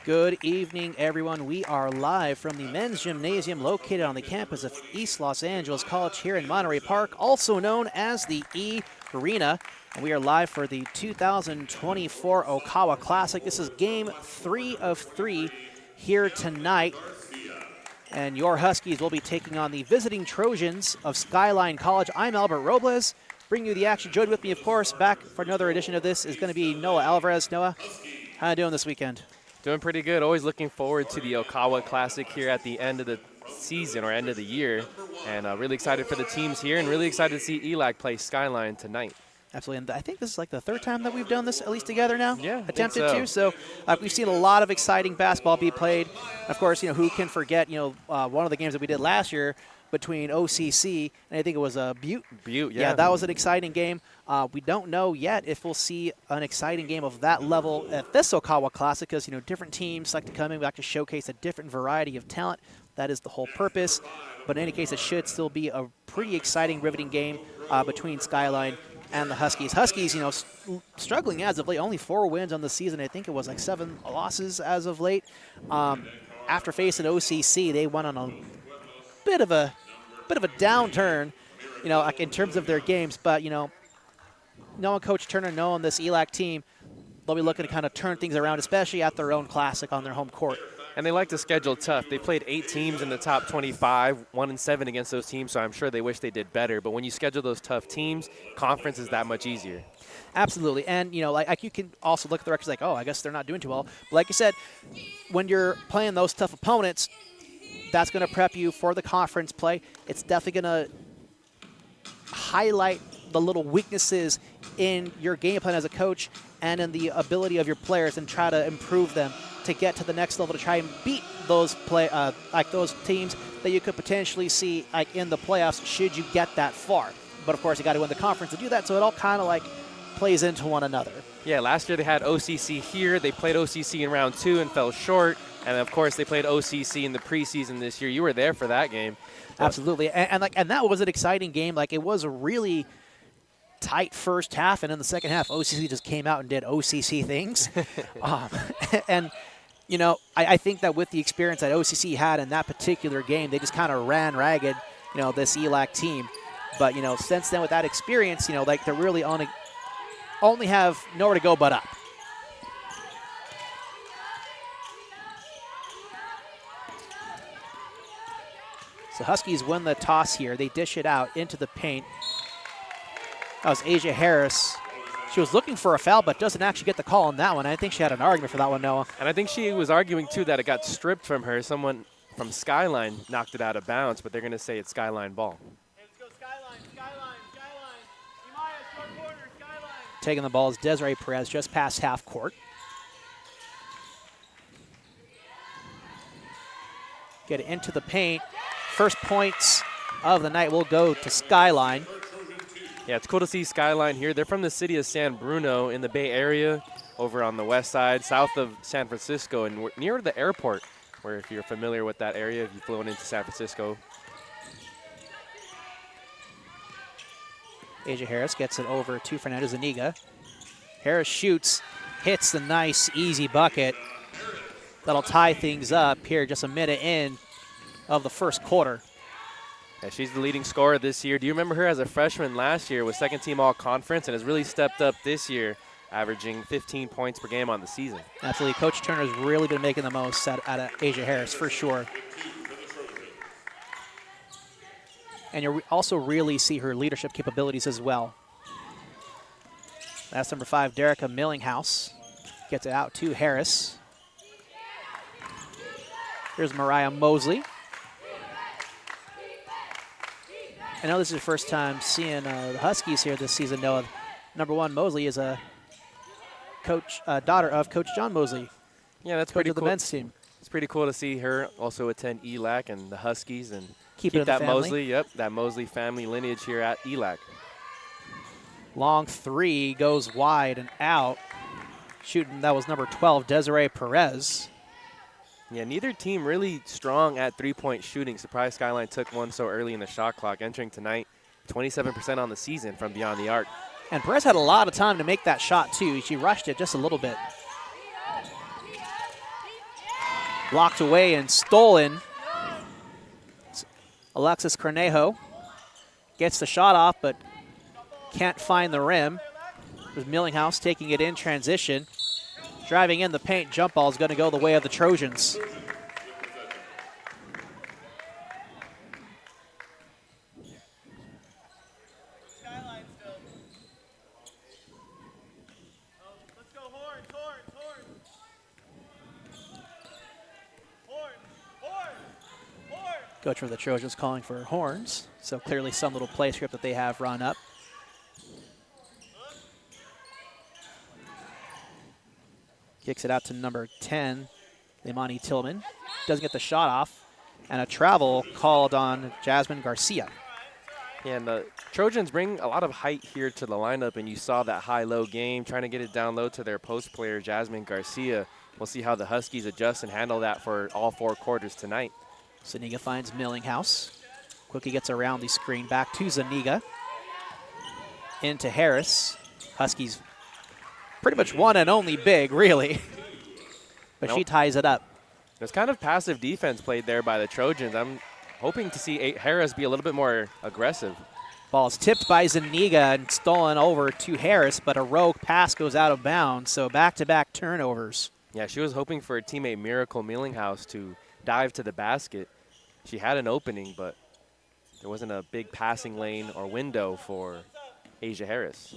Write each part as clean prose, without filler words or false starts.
Good evening, everyone. We are live from the men's gymnasium located on the campus of East Los Angeles College here in Monterey Park, also known as the E-Rena. And we are live for the 2024 Okawa Classic. This is game 3 of 3 here tonight. And your Huskies will be taking on the visiting Trojans of Skyline College. I'm Albert Robles, bringing you the action. Joined with me, of course, back for another edition of this is going to be Noah Alvarez. Noah, how you doing this weekend? Doing pretty good. Always looking forward to the Okawa Classic here at the end of the season or end of the year. And really excited for the teams here and really excited to see ELAC play Skyline tonight. Absolutely. And I think this is like the third time that we've done this, at least together now. Yeah, attempted to. So we've seen a lot of exciting basketball be played. Of course, who can forget, one of the games that we did last year between OCC and I think it was Butte. Butte, yeah. Yeah, that was an exciting game. We don't know yet if we'll see an exciting game of that level at this Okawa Classic because, different teams like to come in, we like to showcase a different variety of talent. That is the whole purpose. But in any case, it should still be a pretty exciting, riveting game between Skyline and the Huskies. Huskies, struggling as of late. Only 4 wins on the season. I think it was like 7 losses as of late. After facing OCC, they went on a bit of a downturn, like in terms of their games. But knowing Coach Turner, knowing this ELAC team, they'll be looking to kind of turn things around, especially at their own classic on their home court. And they like to schedule tough. They played 8 teams in the top 25, 1-7 against those teams, so I'm sure they wish they did better. But when you schedule those tough teams, conference is that much easier. Absolutely. And, like you can also look at the records like, oh, I guess they're not doing too well. But like you said, when you're playing those tough opponents, that's going to prep you for the conference play. It's definitely going to highlight the little weaknesses in your game plan as a coach and in the ability of your players and try to improve them to get to the next level to try and beat those those teams that you could potentially see in the playoffs should you get that far. But of course, you got to win the conference to do that, so it all kind of plays into one another. Yeah, last year they had OCC here. They played OCC in round 2 and fell short. And of course, they played OCC in the preseason this year. You were there for that game. Absolutely, and that was an exciting game. It was a really tight first half, and in the second half, OCC just came out and did OCC things. And I think that with the experience that OCC had in that particular game, they just kind of ran ragged, this ELAC team. But since then, with that experience, they really only have nowhere to go but up. So Huskies win the toss here. They dish it out into the paint. That was Asia Harris. She was looking for a foul, but doesn't actually get the call on that one. I think she had an argument for that one, Noah. And I think she was arguing, too, that it got stripped from her. Someone from Skyline knocked it out of bounds, but they're going to say it's Skyline ball. Let's go Skyline. Imaya, short corner, Skyline. Taking the ball is Desiree Perez just past half court. Get it into the paint. First points of the night will go to Skyline. Yeah, it's cool to see Skyline here. They're from the city of San Bruno in the Bay Area, over on the west side, south of San Francisco, and near the airport, where if you're familiar with that area, if you've flown into San Francisco. Asia Harris gets it over to Fernandez Zuniga. Harris shoots, hits the nice, easy bucket. That'll tie things up here just a minute in of the first quarter. Yeah, she's the leading scorer this year. Do you remember her as a freshman last year? Was second team all-conference and has really stepped up this year, averaging 15 points per game on the season. Absolutely. Coach Turner's really been making the most out of Asia Harris, for sure. And you also really see her leadership capabilities as well. That's number 5, Derica Millinghouse. Gets it out to Harris. Here's Mariah Mosley. I know this is your first time seeing the Huskies here this season. Noah, number 1, Mosley is a daughter of Coach John Mosley. Yeah, that's coach pretty of the cool. men's team. It's pretty cool to see her also attend ELAC and the Huskies and keep that Mosley, that Mosley family lineage here at ELAC. Long 3 goes wide and out. Shooting, that was number 12, Desiree Perez. Yeah, neither team really strong at three-point shooting. Surprised Skyline took one so early in the shot clock. Entering tonight, 27% on the season from beyond the arc. And Perez had a lot of time to make that shot, too. She rushed it just a little bit. Blocked away and stolen. Alexis Cornejo gets the shot off, but can't find the rim. There's Millinghouse taking it in transition. Driving in the paint, jump ball is going to go the way of the Trojans. Coach for the Trojans calling for horns, so clearly some little play script that they have run up. Kicks it out to number 10, Imani Tillman. Doesn't get the shot off, and a travel called on Jasmine Garcia. Yeah, and the Trojans bring a lot of height here to the lineup, and you saw that high-low game, trying to get it down low to their post player, Jasmine Garcia. We'll see how the Huskies adjust and handle that for all 4 quarters tonight. Zuniga finds Millinghouse. Quickly gets around the screen, back to Zuniga. Into Harris. Huskies pretty much one and only big, really. But she ties it up. There's kind of passive defense played there by the Trojans. I'm hoping to see Harris be a little bit more aggressive. Ball is tipped by Zuniga and stolen over to Harris, but a rogue pass goes out of bounds, so back-to-back turnovers. Yeah, she was hoping for her teammate Miracle Millinghouse to dive to the basket. She had an opening, but there wasn't a big passing lane or window for Asia Harris.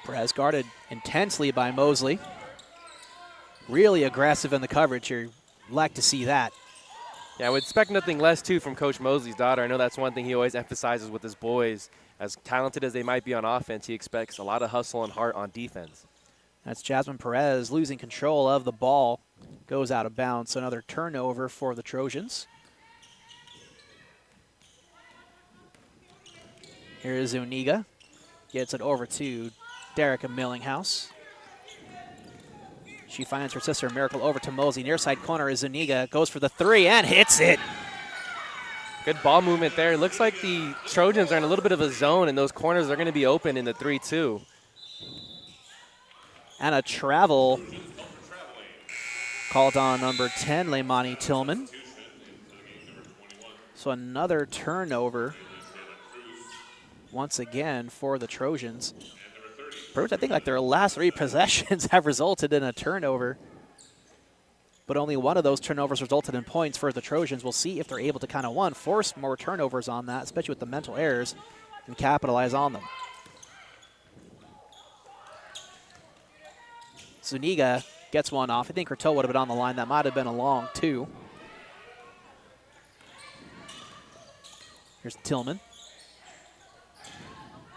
Perez guarded intensely by Mosley. Really aggressive in the coverage here. Like to see that. Yeah, I would expect nothing less, too, from Coach Mosley's daughter. I know that's one thing he always emphasizes with his boys. As talented as they might be on offense, he expects a lot of hustle and heart on defense. That's Jasmine Perez losing control of the ball. Goes out of bounds. So another turnover for the Trojans. Here is Zuniga. Gets it over to Derica Millinghouse. She finds her sister Miracle over to Mosley. Near side corner is Zuniga. Goes for the 3 and hits it. Good ball movement there. It looks like the Trojans are in a little bit of a zone, and those corners are going to be open in the 3-2. And a travel called on number 10, Leimani Tillman. So another turnover once again for the Trojans. I think like their last 3 possessions have resulted in a turnover, but only one of those turnovers resulted in points for the Trojans. We'll see if they're able to kind of, force more turnovers on that, especially with the mental errors, and capitalize on them. Zuniga gets one off. I think her toe would have been on the line. That might have been a long 2. Here's Tillman.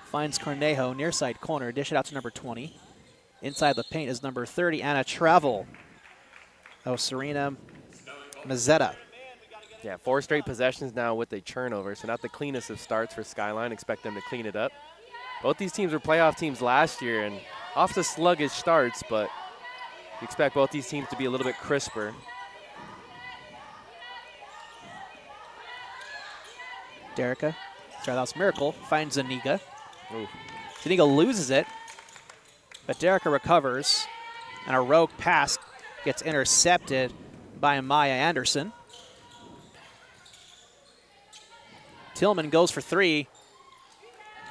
Finds Cornejo, near side corner, dish it out to number 20. Inside the paint is number 30, and a travel. Oh, Serena Mazzetta. Yeah, 4 straight possessions now with a turnover, so not the cleanest of starts for Skyline. Expect them to clean it up. Both these teams were playoff teams last year, and off to sluggish starts, but you expect both these teams to be a little bit crisper. Derica, sorry, that was Miracle, finds Zuniga. Ooh. Zuniga loses it, but Derica recovers, and a rogue pass gets intercepted by Maya Anderson. Tillman goes for 3,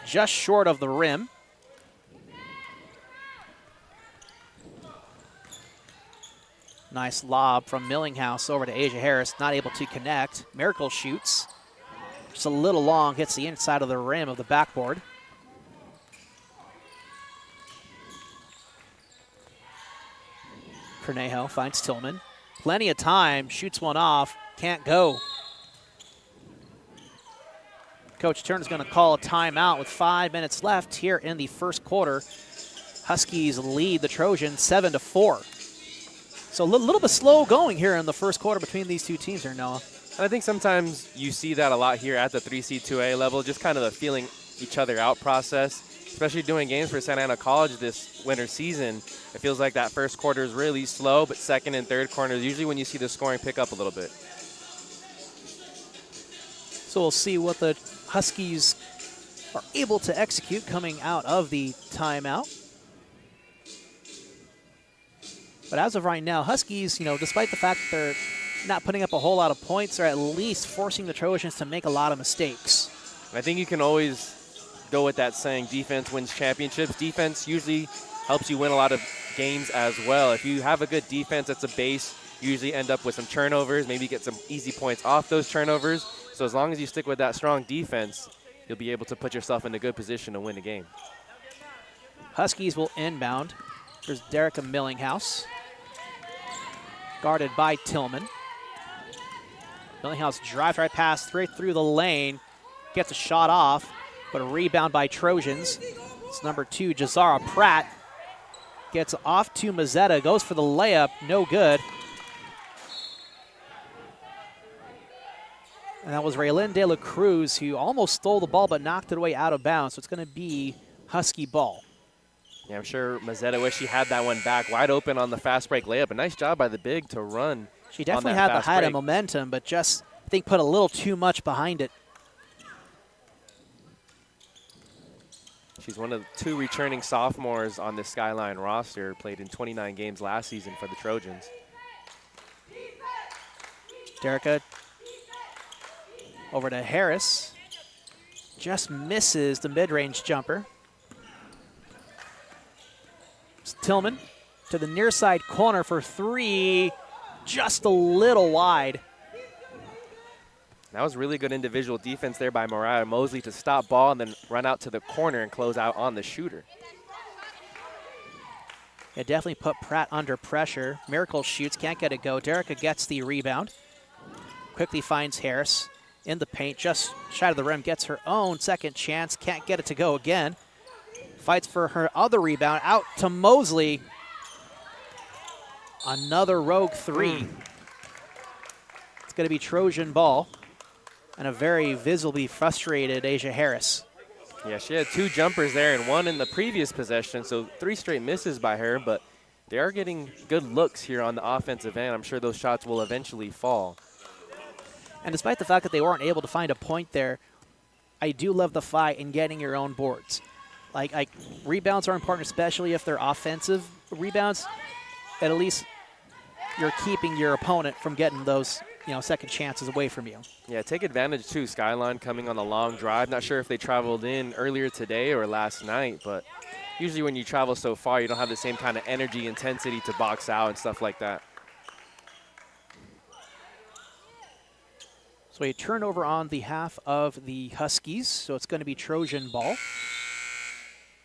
just short of the rim. Nice lob from Millinghouse over to Asia Harris, not able to connect. Miracle shoots, just a little long, hits the inside of the rim of the backboard. Cornejo finds Tillman. Plenty of time, shoots one off, can't go. Coach Turner's going to call a timeout with 5 minutes left here in the first quarter. Huskies lead the Trojans 7-4. So a little bit slow going here in the first quarter between these two teams here, Noah. And I think sometimes you see that a lot here at the 3C2A level, just kind of the feeling each other out process. Especially doing games for Santa Ana College this winter season, it feels like that first quarter is really slow, but second and third quarter is usually when you see the scoring pick up a little bit. So we'll see what the Huskies are able to execute coming out of the timeout. But as of right now, Huskies, despite the fact that they're not putting up a whole lot of points, are at least forcing the Trojans to make a lot of mistakes. I think you can always go with that saying, defense wins championships. Defense usually helps you win a lot of games as well. If you have a good defense, that's a base. You usually end up with some turnovers, maybe get some easy points off those turnovers. So as long as you stick with that strong defense, you'll be able to put yourself in a good position to win a game. Huskies will inbound. There's Derica Millinghouse, guarded by Tillman. Millinghouse drives right past, straight through the lane, gets a shot off, but a rebound by Trojans. It's number 2, Jazara Pratt. Gets off to Mazzetta, goes for the layup, no good. And that was Raylin De La Cruz, who almost stole the ball but knocked it away out of bounds. So it's going to be Husky ball. Yeah, I'm sure Mazzetta wished she had that one back wide open on the fast break layup. A nice job by the big to run. She definitely had the height of momentum, but just, I think, put a little too much behind it. She's one of the 2 returning sophomores on the Skyline roster, played in 29 games last season for the Trojans. Derica over to Harris. Just misses the mid-range jumper. It's Tillman to the near side corner for 3. Just a little wide. That was really good individual defense there by Mariah Mosley to stop ball and then run out to the corner and close out on the shooter. It definitely put Pratt under pressure. Miracle shoots, can't get it go. Derica gets the rebound. Quickly finds Harris in the paint, just shy of the rim, gets her own second chance, can't get it to go again. Fights for her other rebound, out to Mosley. Another rogue 3. It's going to be Trojan ball. And a very visibly frustrated Asia Harris. Yeah, she had 2 jumpers there and 1 in the previous possession, so 3 straight misses by her, but they are getting good looks here on the offensive end. I'm sure those shots will eventually fall. And despite the fact that they weren't able to find a point there, I do love the fight in getting your own boards. Like rebounds are important, especially if they're offensive rebounds. At least you're keeping your opponent from getting those, second chances away from you. Yeah, take advantage too. Skyline coming on a long drive. Not sure if they traveled in earlier today or last night, but usually when you travel so far, you don't have the same kind of energy, intensity to box out and stuff like that. So a turnover on the half of the Huskies, so it's going to be Trojan ball.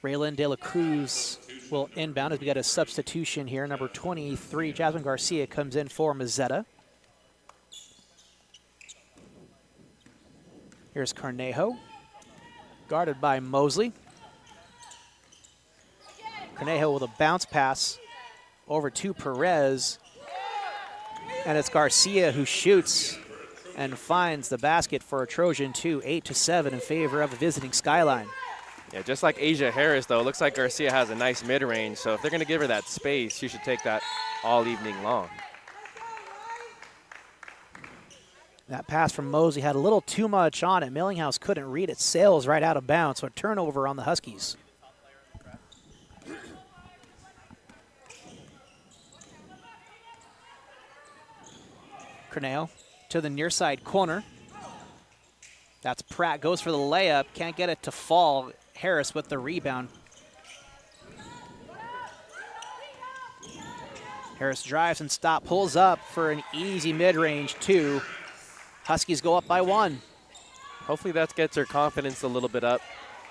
Raylin De La Cruz will inbound as we got a substitution here. Number 23, Jasmine Garcia, comes in for Mazzetta. Here's Carnejo, guarded by Mosley. Carnejo with a bounce pass over to Perez. And it's Garcia who shoots and finds the basket for a Trojan 2, 8-7 in favor of the visiting Skyline. Yeah, just like Asia Harris, though, it looks like Garcia has a nice mid-range, so if they're going to give her that space, she should take that all evening long. That pass from Mosley had a little too much on it. Millinghouse couldn't read it. Sails right out of bounds, so a turnover on the Huskies. Cornell to the near side corner. That's Pratt, goes for the layup, can't get it to fall. Harris with the rebound. Harris drives and stop, pulls up for an easy mid-range 2. Huskies go up by 1. Hopefully that gets her confidence a little bit up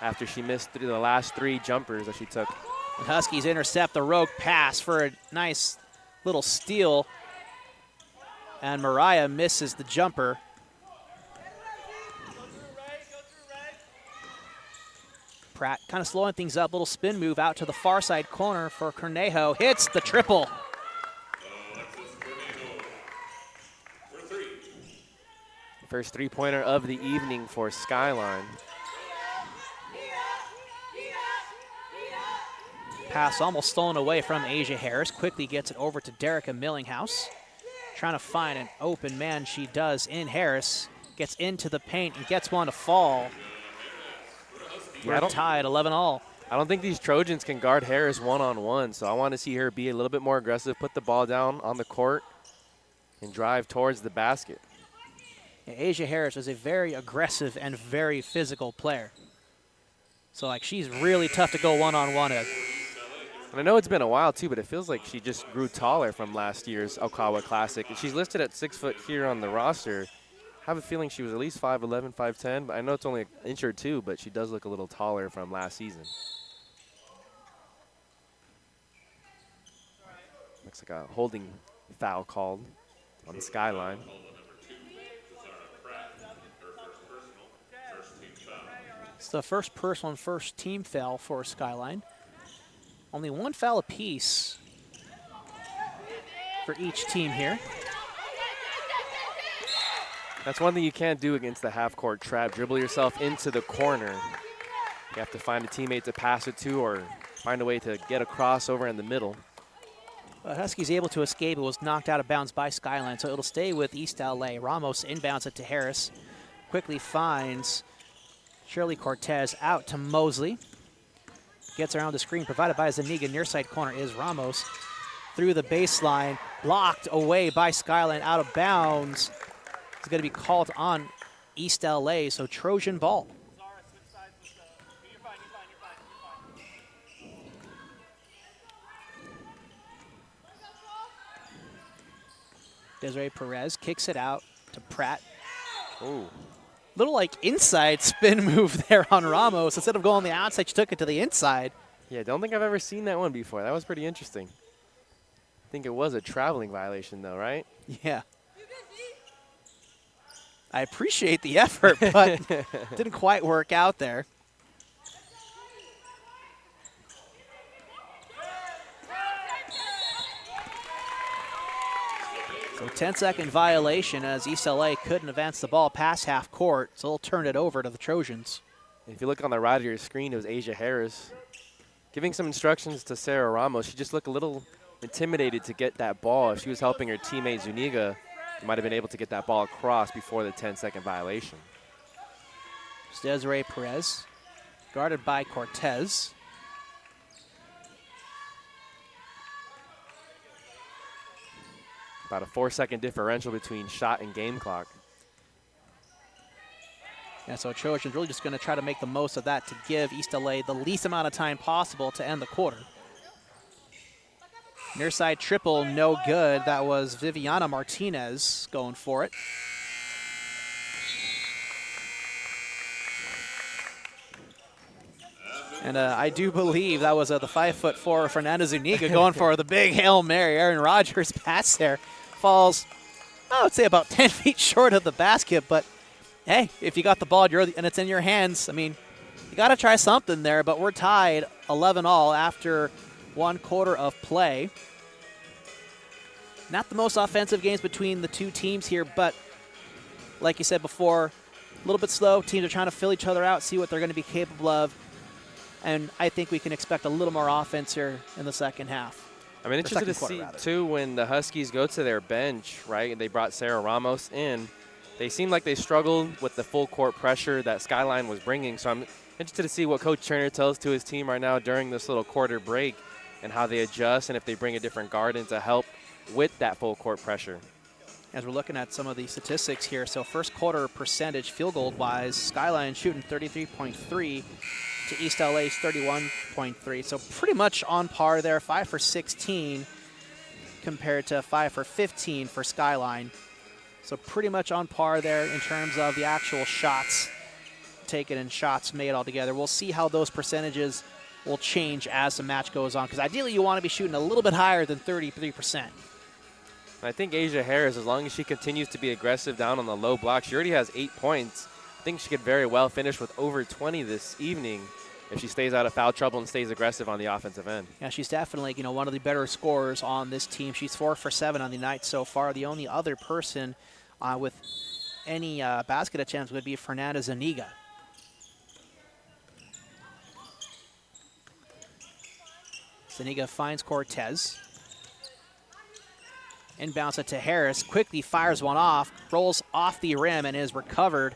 after she missed the last 3 jumpers that she took. And Huskies intercept the rogue pass for a nice little steal. And Mariah misses the jumper. Pratt kind of slowing things up, little spin move out to the far side corner for Cornejo. Hits the triple. First 3-pointer of the evening for Skyline. Pass almost stolen away from Asia Harris. Quickly gets it over to Derica Millinghouse. Trying to find an open man, she does in Harris. Gets into the paint and gets one to fall. We're tied 11-all. I don't think these Trojans can guard Harris one-on-one, so I want to see her be a little bit more aggressive, put the ball down on the court, and drive towards the basket. Yeah, Asia Harris is a very aggressive and very physical player. So, like, she's really tough to go one-on-one with. And I know it's been a while, too, but it feels like she just grew taller from last year's Okawa Classic. And she's listed at 6 foot here on the roster. I have a feeling she was at least 5'11", 5'10", but I know it's only an inch or two, but she does look a little taller from last season. Looks like a holding foul called on the Skyline. It's the first personal and first team foul for Skyline. Only one foul apiece for each team here. That's one thing you can't do against the half-court trap. Dribble yourself into the corner. You have to find a teammate to pass it to or find a way to get a crossover in the middle. Huskies able to escape. It was knocked out of bounds by Skyline, so it'll stay with East LA. Ramos inbounds it to Harris. Quickly finds Shirley Cortez out to Mosley. Gets around the screen, provided by Zuniga. Near side corner is Ramos. Through the baseline, blocked away by Skyline, out of bounds. It's going to be called on East LA, so Trojan ball. Desiree Perez kicks it out to Pratt. Ooh. Little like inside spin move there on Ramos. Instead of going the outside, she took it to the inside. Yeah, I don't think I've ever seen that one before. That was pretty interesting. I think it was a traveling violation though, right? Yeah. I appreciate the effort, but didn't quite work out there. So 10-second violation as East LA couldn't advance the ball past half court, so they'll turn it over to the Trojans. If you look on the right of your screen, it was Asia Harris giving some instructions to Sarah Ramos. She just looked a little intimidated to get that ball. If she was helping her teammate Zuniga, she might have been able to get that ball across before the 10-second violation. It's Desiree Perez, guarded by Cortez. About a 4-second differential between shot and game clock. Yeah, so Trojans really just going to try to make the most of that to give East LA the least amount of time possible to end the quarter. Near side triple, no good. That was Viviana Martinez going for it. And I do believe that was the 5'4" Fernanda Zuniga going for the big Hail Mary. Aaron Rodgers pass there. Falls, I would say about 10 feet short of the basket, but hey, if you got the ball and it's in your hands, I mean, you got to try something there, but we're tied 11-all after 1 quarter of play. Not the most offensive games between the two teams here, but like you said before, a little bit slow. Teams are trying to fill each other out, see what they're going to be capable of, and I think we can expect a little more offense here in the second half. I'm interested to see, too, when the Huskies go to their bench, right? They brought Sarah Ramos in. They seemed like they struggled with the full court pressure that Skyline was bringing. So I'm interested to see what Coach Turner tells to his team right now during this little quarter break and how they adjust and if they bring a different guard in to help with that full court pressure. As we're looking at some of the statistics here, so first quarter percentage field goal wise, Skyline shooting 33.3 to East LA's 31.3. So pretty much on par there, 5 for 16 compared to 5 for 15 for Skyline. So pretty much on par there in terms of the actual shots taken and shots made altogether. We'll see how those percentages will change as the match goes on, because ideally you want to be shooting a little bit higher than 33%. I think Asia Harris, as long as she continues to be aggressive down on the low block, she already has 8 points. I think she could very well finish with over 20 this evening if she stays out of foul trouble and stays aggressive on the offensive end. Yeah, she's definitely, one of the better scorers on this team. She's 4 for 7 on the night so far. The only other person with any basket attempts would be Fernanda Zuniga. Zuniga finds Cortez. Inbounds it to Harris. Quickly fires one off. Rolls off the rim and is recovered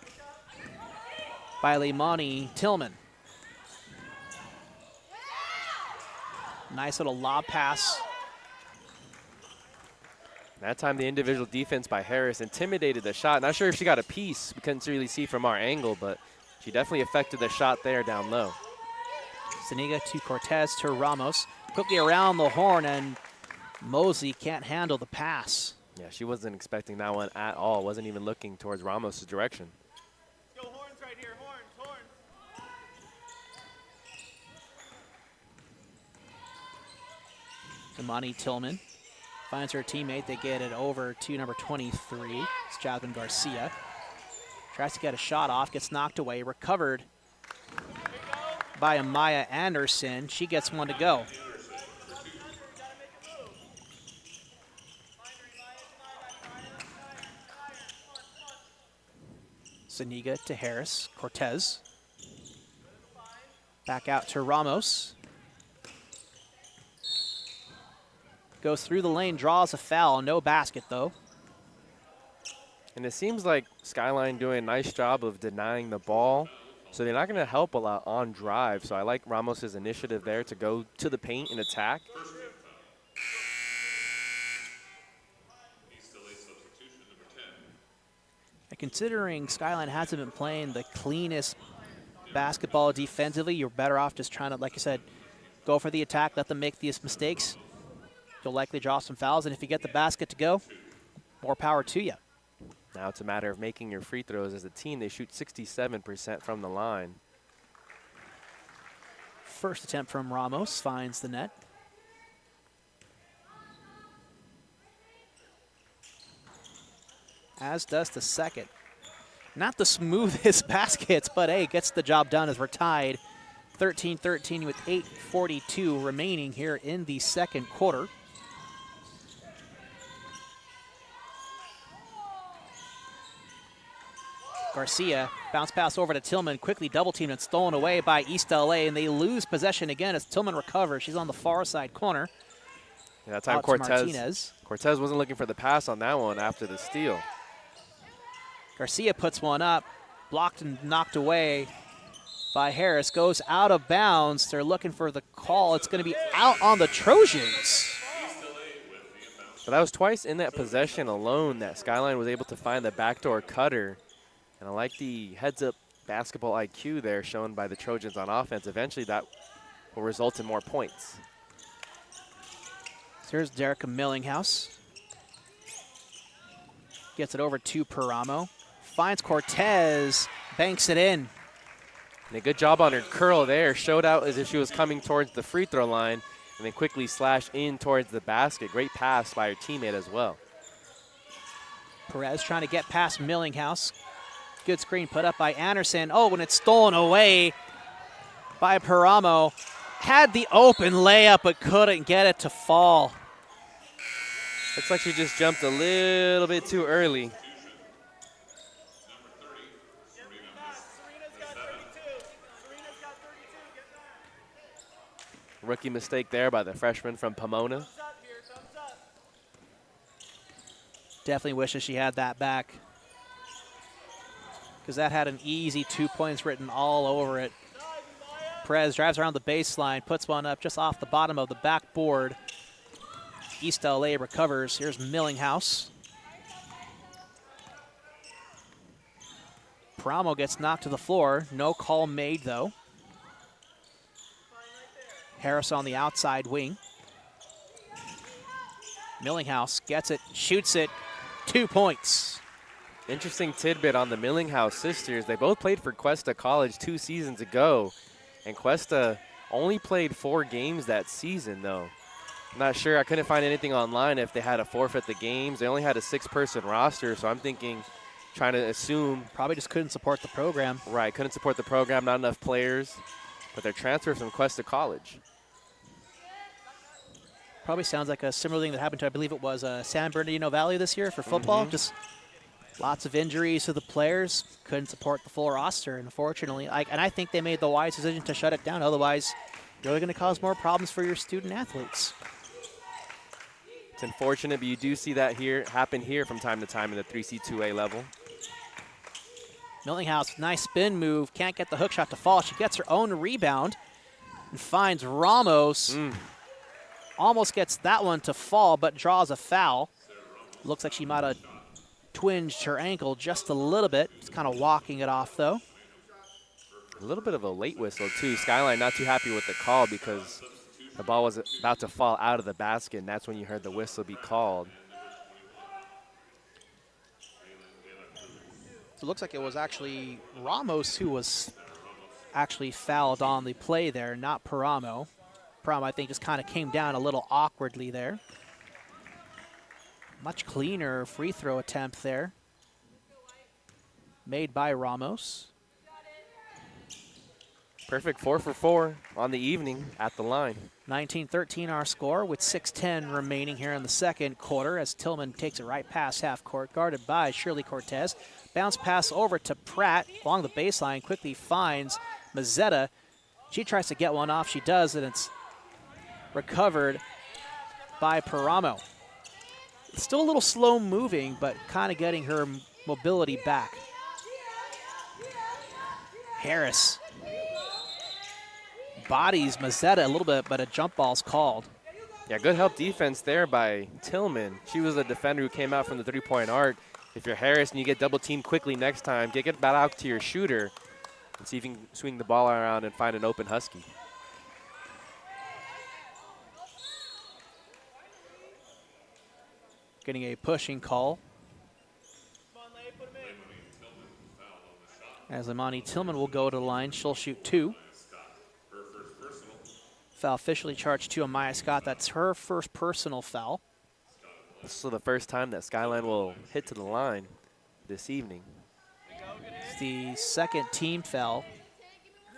by Leimani Tillman. Nice little lob pass. That time the individual defense by Harris intimidated the shot. Not sure if she got a piece. We couldn't really see from our angle, but she definitely affected the shot there down low. Zuniga to Cortez to Ramos. Quickly around the horn, and Mosley can't handle the pass. Yeah, she wasn't expecting that one at all. Wasn't even looking towards Ramos' direction. Go horns right here, horns. Imani Tillman finds her teammate. They get it over to number 23. It's Jasmine Garcia. Tries to get a shot off, gets knocked away, recovered by Amaya Anderson. She gets one to go. Zuniga to Harris. Cortez. Back out to Ramos. Goes through the lane, draws a foul. No basket, though. And it seems like Skyline doing a nice job of denying the ball. So they're not going to help a lot on drive. So I like Ramos' initiative there to go to the paint and attack. And considering Skyline hasn't been playing the cleanest basketball defensively, you're better off just trying to, like I said, go for the attack, let them make these mistakes. You'll likely draw some fouls, and if you get the basket to go, more power to you. Now it's a matter of making your free throws. As a team, they shoot 67% from the line. First attempt from Ramos finds the net. As does the second. Not the smoothest baskets, but hey, gets the job done as we're tied 13-13 with 8:42 remaining here in the second quarter. Garcia, bounce pass over to Tillman, quickly double teamed and stolen away by East LA, and they lose possession again as Tillman recovers. She's on the far side corner. Yeah, that time Cortez wasn't looking for the pass on that one after the steal. Garcia puts one up, blocked and knocked away by Harris, goes out of bounds. They're looking for the call. It's going to be out on the Trojans. But that was twice in that possession alone that Skyline was able to find the backdoor cutter. And I like the heads-up basketball IQ there shown by the Trojans on offense. Eventually that will result in more points. So here's Derica Millinghouse. Gets it over to Paramo. Finds Cortez, banks it in. And a good job on her curl there. Showed out as if she was coming towards the free throw line and then quickly slashed in towards the basket. Great pass by her teammate as well. Perez trying to get past Millinghouse. Good screen put up by Anderson. Oh, when it's stolen away by Paramo. Had the open layup, but couldn't get it to fall. Looks like she just jumped a little bit too early. Rookie mistake there by the freshman from Pomona. Definitely wishes she had that back, because that had an easy 2 points written all over it. Perez drives around the baseline, puts one up just off the bottom of the backboard. East LA recovers. Here's Millinghouse. Paramo gets knocked to the floor. No call made, though. Harris on the outside wing. Millinghouse gets it, shoots it, 2 points. Interesting tidbit on the Millinghouse sisters. They both played for Cuesta College 2 seasons ago, and Cuesta only played 4 games that season, though. I'm not sure. I couldn't find anything online if they had to forfeit the games. They only had a 6-person roster, so I'm thinking, trying to assume. Probably just couldn't support the program. Right, couldn't support the program, not enough players. But they're transferred from Cuesta College. Probably sounds like a similar thing that happened to, I believe it was San Bernardino Valley this year for football. Just lots of injuries to the players. Couldn't support the full roster, unfortunately. And I think they made the wise decision to shut it down. Otherwise, you're really going to cause more problems for your student athletes. It's unfortunate, but you do see that happen here from time to time in the 3C2A level. Millinghouse, nice spin move. Can't get the hook shot to fall. She gets her own rebound and finds Ramos. almost gets that one to fall, but draws a foul. Looks like she might have twinged her ankle just a little bit. Just kind of walking it off, though. A little bit of a late whistle, too. Skyline not too happy with the call because the ball was about to fall out of the basket, and that's when you heard the whistle be called. So it looks like it was actually Ramos who was actually fouled on the play there, not Paramo. Paramo, I think, just kind of came down a little awkwardly there. Much cleaner free throw attempt there, made by Ramos. Perfect 4 for 4 on the evening at the line. 19-13 our score with 6:10 remaining here in the second quarter as Tillman takes it right past half court, guarded by Shirley Cortez. Bounce pass over to Pratt along the baseline, quickly finds Mazzetta. She tries to get one off. She does, and it's recovered by Paramo. It's still a little slow moving, but kind of getting her mobility back. Harris bodies Mazzetta a little bit, but a jump ball's called. Yeah, good help defense there by Tillman. She was a defender who came out from the three-point arc. If you're Harris and you get double teamed quickly next time, get it back out to your shooter and see if you can swing the ball around and find an open Husky. Getting a pushing call. As Imani Tillman will go to the line, she'll shoot 2. Foul officially charged to Amaya Scott. That's her first personal foul. This is the first time that Skyline will hit to the line this evening. It's the second team foul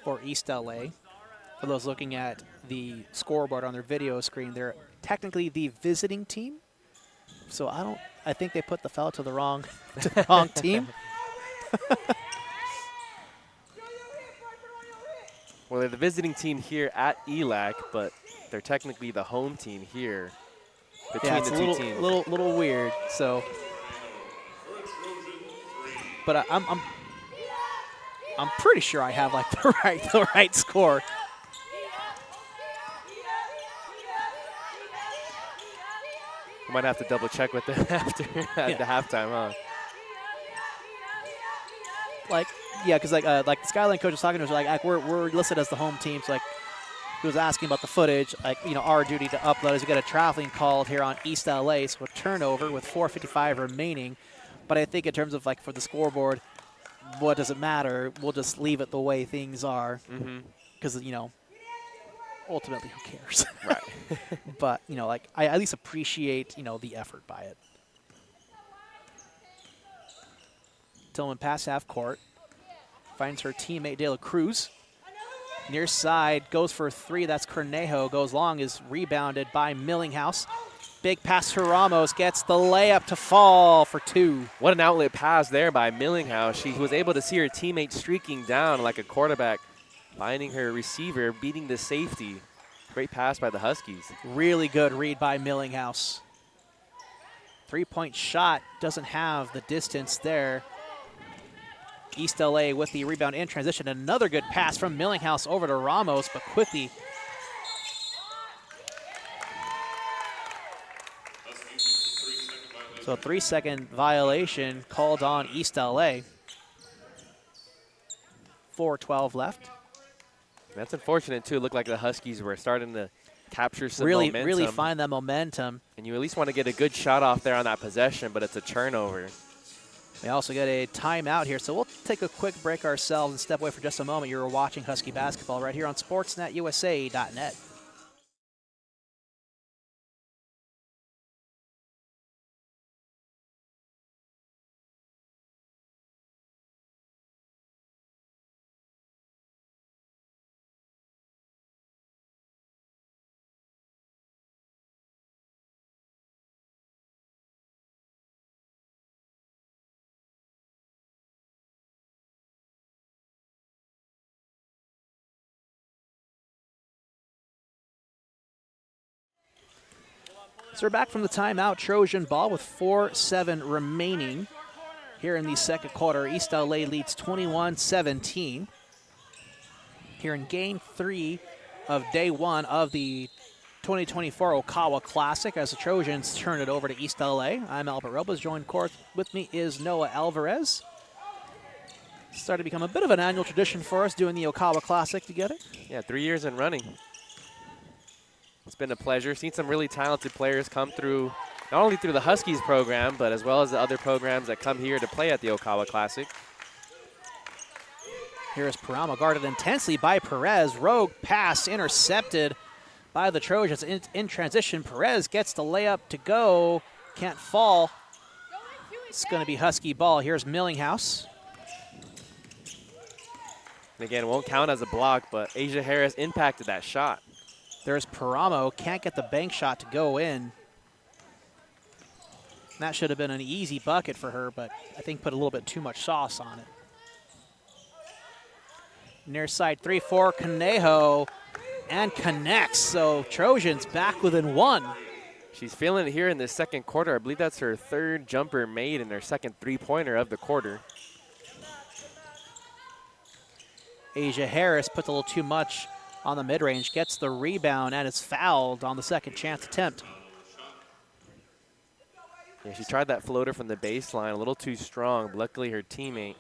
for East LA. For those looking at the scoreboard on their video screen, they're technically the visiting team. So I think they put the foul to the wrong team. Well, they're the visiting team here at ELAC, but they're technically the home team here between yeah, it's the a two little, teams. little weird. So, but I'm pretty sure I have like the right score. We might have to double check with them after at the halftime, huh? Because the Skyline coach was talking to us, like we're listed as the home team. So he was asking about the footage. Our duty to upload is we got a traveling call here on East LA, so a turnover with 4:55 remaining. But I think in terms of for the scoreboard, what does it matter? We'll just leave it the way things are, because ultimately who cares? Right. But I at least appreciate the effort by it. Tillman pass half court. Finds her teammate De La Cruz. Near side, goes for 3. That's Cornejo. Goes long, is rebounded by Millinghouse. Big pass to Ramos. Gets the layup to fall for 2. What an outlet pass there by Millinghouse. She was able to see her teammate streaking down like a quarterback, finding her receiver, beating the safety. Great pass by the Huskies. Really good read by Millinghouse. 3-point shot doesn't have the distance there. East LA with the rebound in transition. Another good pass from Millinghouse over to Ramos, but quickly. So a 3-second violation called on East LA. 4:12 left. That's unfortunate, too. It looked like the Huskies were starting to capture some momentum. Really find that momentum. And you at least want to get a good shot off there on that possession, but it's a turnover. We also get a timeout here, so we'll take a quick break ourselves and step away for just a moment. You're watching Husky basketball right here on SportsNetUSA.net. So we're back from the timeout. Trojan ball with 4:07 remaining here in the second quarter. East LA leads 21-17. Here in game 3 of day 1 of the 2024 Okawa Classic as the Trojans turn it over to East LA. I'm Albert Robles. Joined court with me is Noah Alvarez. Started to become a bit of an annual tradition for us doing the Okawa Classic together. Yeah, 3 years in running. It's been a pleasure. Seen some really talented players come through, not only through the Huskies program, but as well as the other programs that come here to play at the Okawa Classic. Here's Parama guarded intensely by Perez. Rogue pass intercepted by the Trojans in transition. Perez gets the layup to go. Can't fall. It's going to be Husky ball. Here's Millinghouse. And again, it won't count as a block, but Asia Harris impacted that shot. There's Paramo. Can't get the bank shot to go in. That should have been an easy bucket for her, but I think put a little bit too much sauce on it. Near side 3-4, Conejo, and connects. So Trojans back within one. She's feeling it here in the second quarter. I believe that's her third jumper made in her second three-pointer of the quarter. Asia Harris puts a little too much on the mid-range, gets the rebound, and is fouled on the second chance attempt. Yeah, she tried that floater from the baseline, a little too strong. But luckily, her teammate,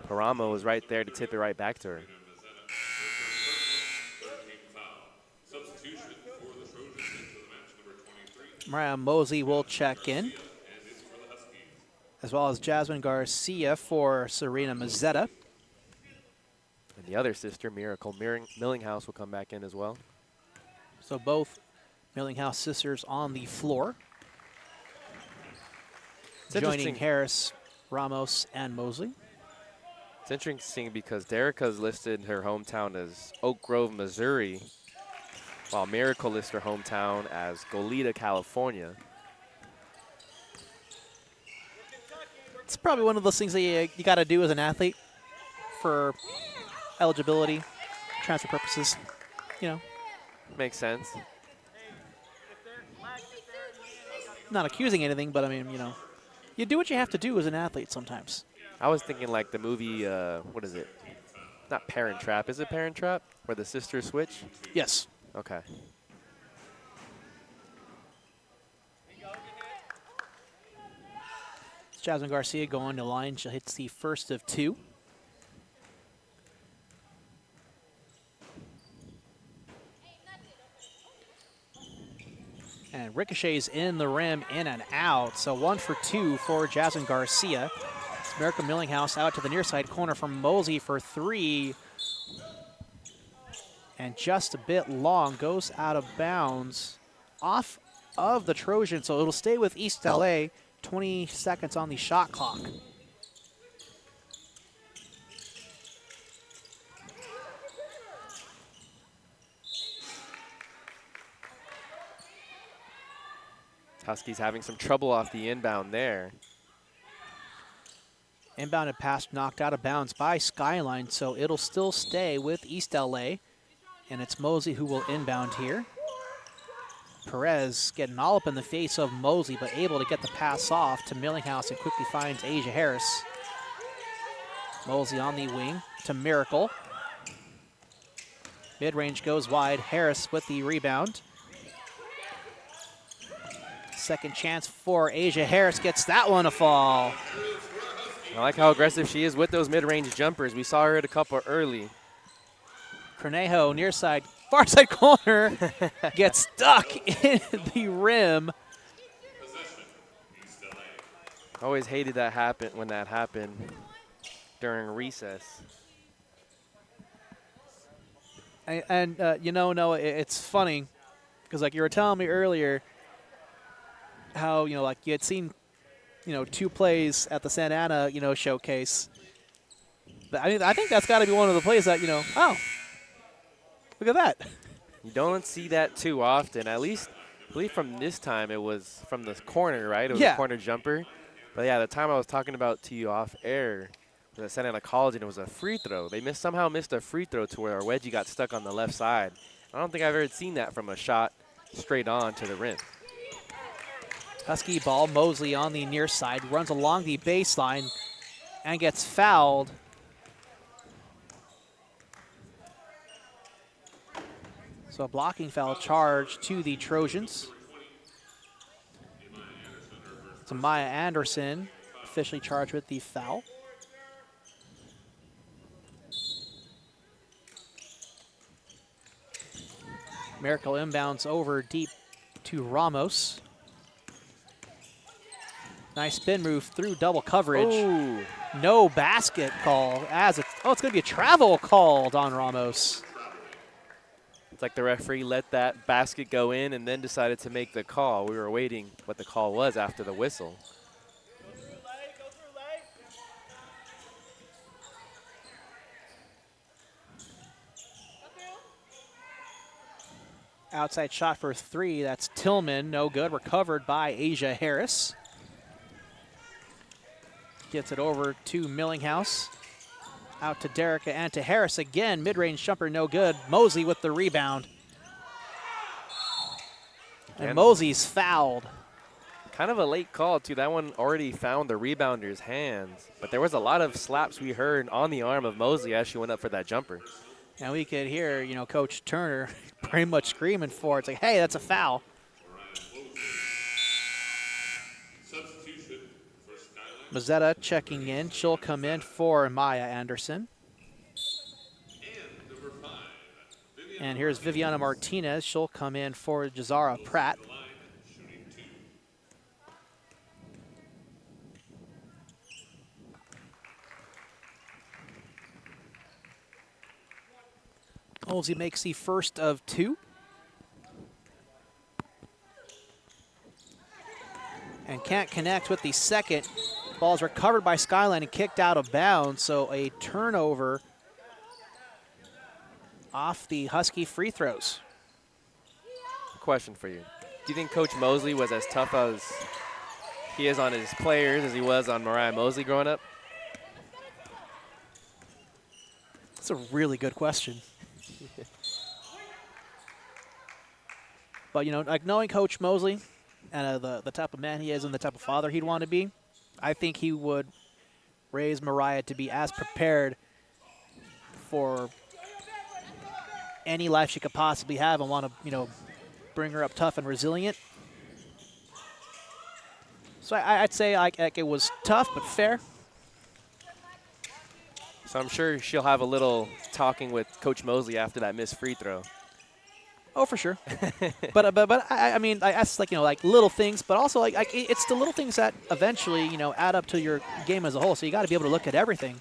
Paramo, was right there to tip it right back to her. Mariah Mosley will check in, as well as Jasmine Garcia for Serena Mazzetta. And the other sister, Miracle Millinghouse, will come back in as well. So both Millinghouse sisters on the floor. Joining Harris, Ramos, and Mosley. It's interesting because Derica's listed her hometown as Oak Grove, Missouri, while Miracle lists her hometown as Goleta, California. It's probably one of those things that you got to do as an athlete for eligibility, transfer purposes, you know. Makes sense. Not accusing anything, but I mean, you know, you do what you have to do as an athlete sometimes. I was thinking like the movie, what is it? Not Parent Trap. Is it Parent Trap? Where the sisters switch? Yes. Okay. It's Jasmine Garcia going to line. She hits the first of two. And ricochets in the rim, in and out. So 1 for 2 for Jasmine Garcia. It's Miracle Millinghouse out to the near side corner from Mosey for 3. And just a bit long, goes out of bounds off of the Trojans. So it'll stay with East LA. 20 seconds on the shot clock. Huskies having some trouble off the inbound there. Inbounded pass knocked out of bounds by Skyline, so it'll still stay with East LA. And it's Mosley who will inbound here. Perez getting all up in the face of Mosley, but able to get the pass off to Millinghouse and quickly finds Asia Harris. Mosley on the wing to Miracle. Mid-range goes wide. Harris with the rebound. Second chance for Asia Harris, gets that one to fall. I like how aggressive she is with those mid-range jumpers. We saw her at a couple early. Cornejo near side, far side corner, gets stuck in the rim. Always hated that when that happened during recess. And you know, Noah, it's funny because like you were telling me earlier how, you know, like you had seen, you know, 2 plays at the Santa Ana, you know, showcase. But I mean, I think that's got to be one of the plays that, you know, oh, look at that. You don't see that too often. At least, I believe from this time it was from the corner, right? It was a corner jumper. But yeah, the time I was talking about to you off air was at Santa Ana College, and it was a free throw. They somehow missed a free throw to where our wedgie got stuck on the left side. I don't think I've ever seen that from a shot straight on to the rim. Husky ball, Mosley on the near side, runs along the baseline and gets fouled. So a blocking foul charge to the Trojans. So Maya Anderson officially charged with the foul. Miracle inbounds over deep to Ramos. Nice spin move through double coverage. Ooh. No basket call. It's going to be a travel called on Ramos. It's like the referee let that basket go in and then decided to make the call. We were waiting what the call was after the whistle. Outside shot for three. That's Tillman. No good. Recovered by Asia Harris. Gets it over to Millinghouse. Out to Derica and to Harris again. Mid-range jumper, no good. Mosley with the rebound. And Mosley's fouled. Kind of a late call, too. That one already found the rebounder's hands. But there was a lot of slaps we heard on the arm of Mosley as she went up for that jumper. And we could hear, Coach Turner pretty much screaming for it. It's like, hey, that's a foul. Mazzetta checking in. She'll come in for Maya Anderson. And here's Viviana Martinez. She'll come in for Jazara Pratt. Olsey makes the first of two. And can't connect with the second. Ball's recovered by Skyline and kicked out of bounds, so a turnover off the Husky free throws. Question for you. Do you think Coach Mosley was as tough as he is on his players as he was on Mariah Mosley growing up? That's a really good question. But, like knowing Coach Mosley and the type of man he is and the type of father he'd want to be, I think he would raise Mariah to be as prepared for any life she could possibly have and want to, bring her up tough and resilient. So I'd say like it was tough but fair. So I'm sure she'll have a little talking with Coach Mosley after that missed free throw. Oh, for sure. but I mean, that's like, like little things, but also like it's the little things that eventually, add up to your game as a whole. So you got to be able to look at everything.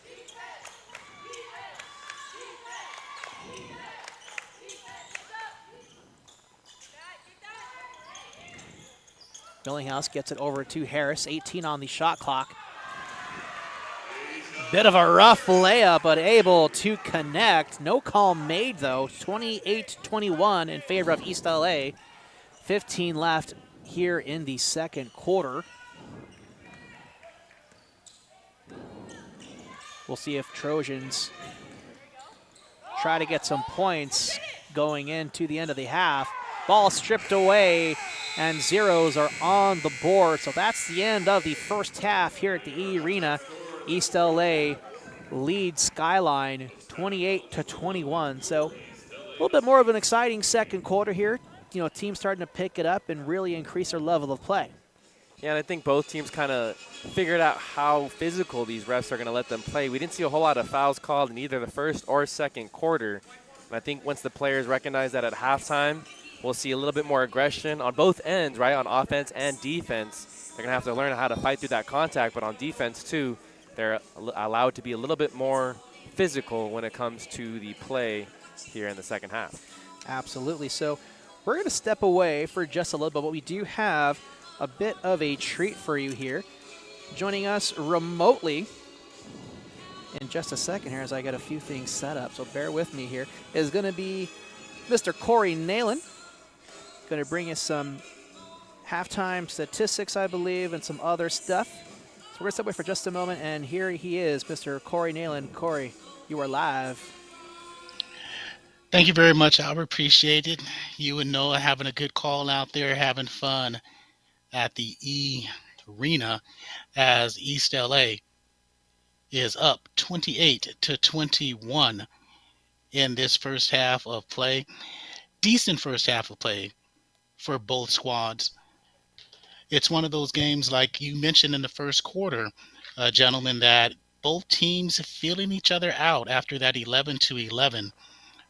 Millinghouse gets it over to Harris, 18 on the shot clock. Bit of a rough layup, but able to connect. No call made, though. 28-21 in favor of East LA. 15 left here in the second quarter. We'll see if Trojans try to get some points going into the end of the half. Ball stripped away, and zeros are on the board. So that's the end of the first half here at the E-Rena. East LA leads Skyline 28-21. So a little bit more of an exciting second quarter here. Teams starting to pick it up and really increase their level of play. Yeah, and I think both teams kind of figured out how physical these refs are going to let them play. We didn't see a whole lot of fouls called in either the first or second quarter. And I think once the players recognize that at halftime, we'll see a little bit more aggression on both ends, right, on offense and defense. They're going to have to learn how to fight through that contact, but on defense too, they're allowed to be a little bit more physical when it comes to the play here in the second half. Absolutely. So we're going to step away for just a little bit, but we do have a bit of a treat for you here. Joining us remotely in just a second here as I get a few things set up, so bear with me here, is going to be Mr. Corey Nalen. Going to bring us some halftime statistics, I believe, and some other stuff. So we're going to step away for just a moment, and here he is, Mr. Corey Nalen. Corey, you are live. Thank you very much, Albert. Appreciate it. You and Noah having a good call out there, having fun at the E-Rena as East LA is up 28-21 in this first half of play. decent first half of play for both squads. It's one of those games, like you mentioned in the first quarter, gentlemen, that both teams feeling each other out after that 11-11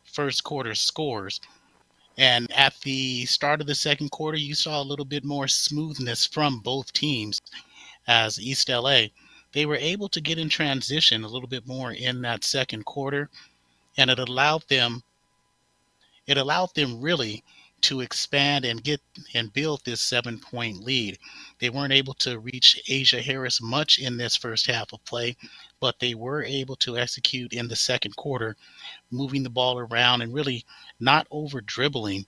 first quarter scores. And at the start of the second quarter, you saw a little bit more smoothness from both teams as East LA. They were able to get in transition a little bit more in that second quarter, and it allowed them really to expand and get and build this 7-point lead. They weren't able to reach Asia Harris much in this first half of play, but they were able to execute in the second quarter, moving the ball around and really not over dribbling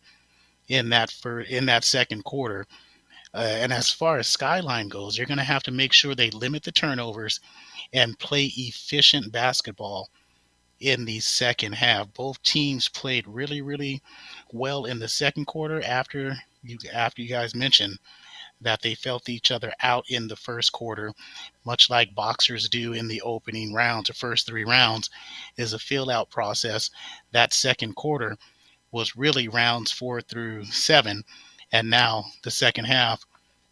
in that second quarter. And as far as Skyline goes, they're going to have to make sure they limit the turnovers and play efficient basketball in the second half. Both teams played really, really well in the second quarter after you guys mentioned that they felt each other out in the first quarter, much like boxers do in the opening rounds. The first 3 rounds is a fill out process. That second quarter was really rounds 4 through 7, and now the second half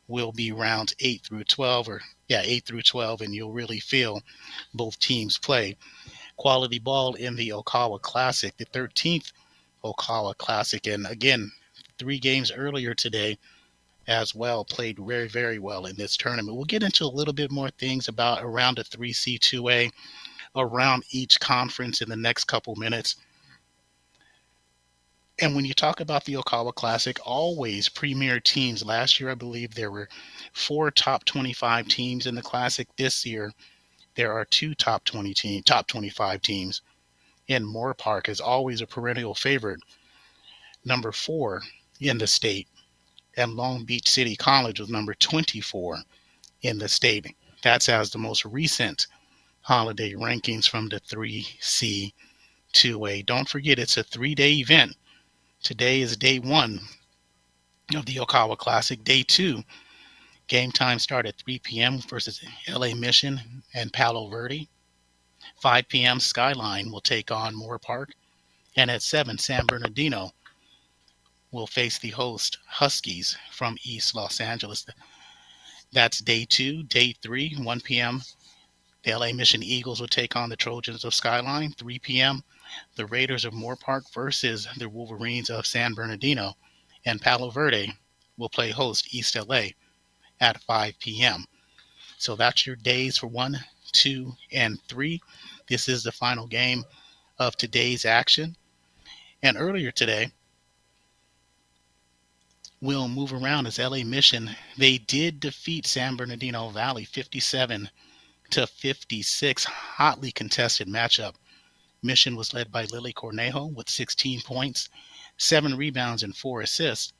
will be rounds 8 through 12, 8 through 12, and you'll really feel both teams play. Quality ball in the Okawa Classic, the 13th Okawa Classic, and again, 3 games earlier today as well played very, very well in this tournament. We'll get into a little bit more things about around the 3C2A, around each conference in the next couple minutes. And when you talk about the Okawa Classic, always premier teams. Last year, I believe there were 4 top 25 teams in the Classic. This year, there are 2 top 25 teams. And Moore Park is always a perennial favorite, number 4 in the state. And Long Beach City College was number 24 in the state. That's as the most recent holiday rankings from the 3C2A. Don't forget, it's a 3-day event. Today is day 1 of the Okawa Classic. Day 2, game time start at 3 p.m. versus LA Mission and Palo Verde. 5 p.m. Skyline will take on Moore Park. And at 7, San Bernardino will face the host Huskies from East Los Angeles. That's day 2. Day 3, 1 p.m. The LA Mission Eagles will take on the Trojans of Skyline. 3 p.m. The Raiders of Moore Park versus the Wolverines of San Bernardino. And Palo Verde will play host East LA at 5 p.m. So that's your days for 1, 2, and 3. This is the final game of today's action. And earlier today, we'll move around as LA Mission. They did defeat San Bernardino Valley 57-56. Hotly contested matchup. Mission was led by Lily Cornejo with 16 points, 7 rebounds, and 4 assists.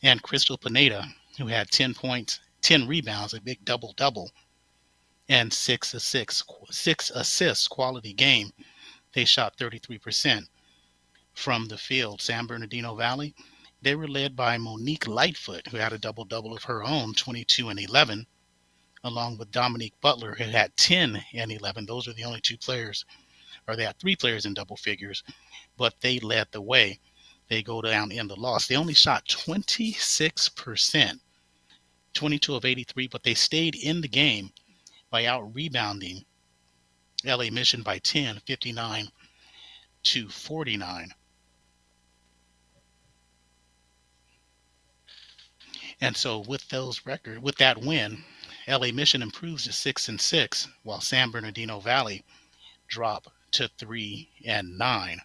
And Crystal Pineda, who had 10 points, 10 rebounds, a big double-double, and 6 assists, quality game. They shot 33% from the field. San Bernardino Valley, they were led by Monique Lightfoot, who had a double-double of her own, 22 and 11, along with Dominique Butler, who had 10 and 11. Those are the only 2 players, or they had 3 players in double figures, but they led the way. They go down in the loss. They only shot 26%, 22 of 83, but they stayed in the game by out-rebounding LA Mission by 10, 59-49. And so with that win, LA Mission improves to 6-6, while San Bernardino Valley drop to 3-9.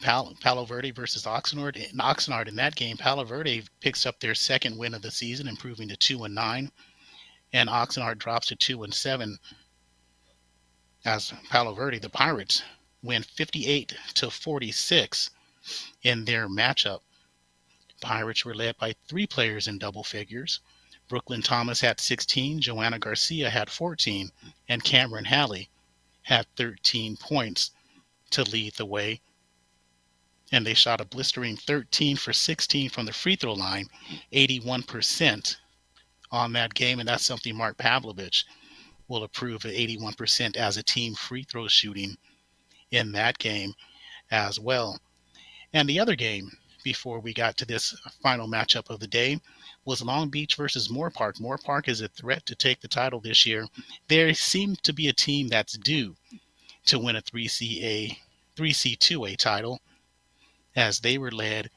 Palo Verde versus Oxnard. In Oxnard, in that game, Palo Verde picks up their second win of the season, improving to 2-9, and Oxnard drops to 2-7. As Palo Verde, the Pirates, win 58-46 in their matchup. Pirates were led by 3 players in double figures. Brooklyn Thomas had 16, Joanna Garcia had 14, and Cameron Halley had 13 points to lead the way. And they shot a blistering 13 for 16 from the free throw line, 81% on that game. And that's something Mark Pavlovich will approve, at 81% as a team free throw shooting in that game as well. And the other game before we got to this final matchup of the day was Long Beach versus Moore Park. Moore Park is a threat to take the title this year. There seems to be a team that's due to win a 3C2A title, as they were led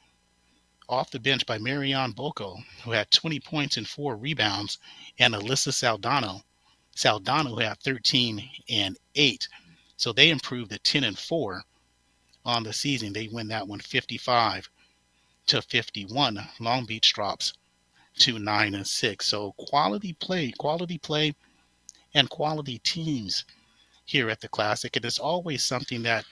off the bench by Marion Boko, who had 20 points and 4 rebounds, and Alyssa Saldana, who had 13 and 8. So they improved to 10 and 4 on the season. They win that one 55-51. Long Beach drops to 9 and 6. So quality play, and quality teams here at the Classic. It is always something that,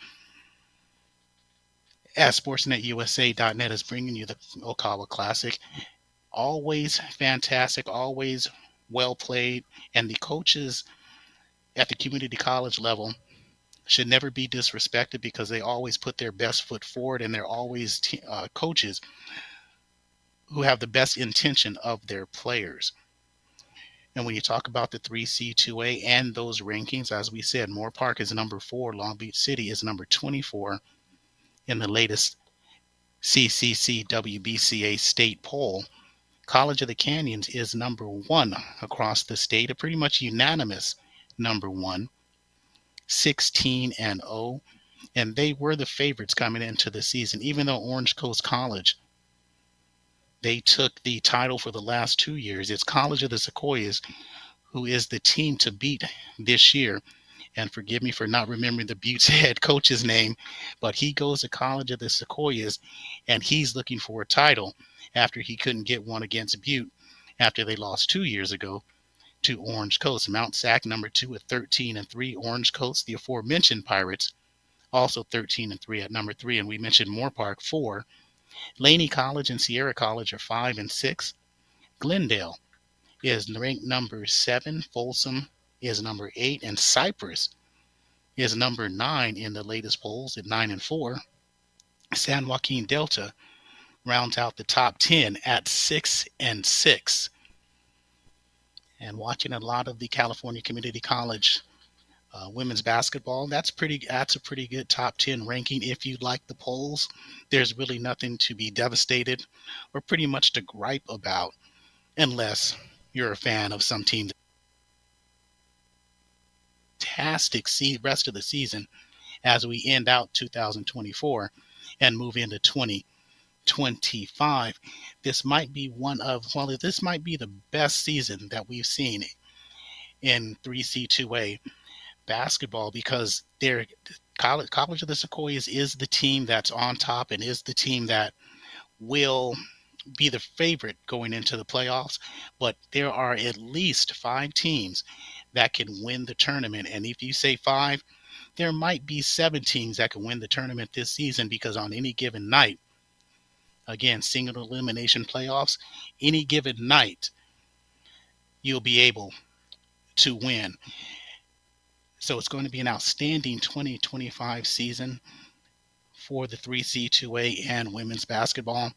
as SportsNetUSA.net is bringing you the Okawa Classic, always fantastic, always well played, and the coaches at the community college level should never be disrespected because they always put their best foot forward, and they're always coaches who have the best intention of their players. And when you talk about the 3C2A and those rankings, as we said, Moore Park is number 4, Long Beach City is number 24 in the latest CCC WBCA state poll. College of the Canyons is number 1 across the state, a pretty much unanimous number 1, 16 and 0, and they were the favorites coming into the season. Even though Orange Coast College, they took the title for the last 2 years, it's College of the Sequoias who is the team to beat this year. And forgive me for not remembering the Butte's head coach's name, but he goes to College of the Sequoias, and he's looking for a title after he couldn't get one against Butte after they lost 2 years ago to Orange Coast. Mount Sac, number 2 at 13 and 3. Orange Coast, the aforementioned Pirates, also 13 and 3 at number 3. And we mentioned Moore Park, 4. Laney College and Sierra College are 5 and 6. Glendale is ranked number 7. Folsom is number 8, and Cypress is number 9 in the latest polls at 9 and 4. San Joaquin Delta rounds out the top 10 at 6 and 6. And watching a lot of the California Community College women's basketball, that's a pretty good top 10 ranking. If you like the polls, there's really nothing to be devastated or pretty much to gripe about, unless you're a fan of some team. Fantastic rest of the season as we end out 2024 and move into 2025. This might be this might be the best season that we've seen in 3C2A basketball, because College of the Sequoias is the team that's on top and is the team that will be the favorite going into the playoffs. But there are at least 5 teams that can win the tournament. And if you say 5, there might be 7 teams that can win the tournament this season, because on any given night, again, single elimination playoffs, any given night, you'll be able to win. So it's going to be an outstanding 2025 season for the 3C2A and women's basketball.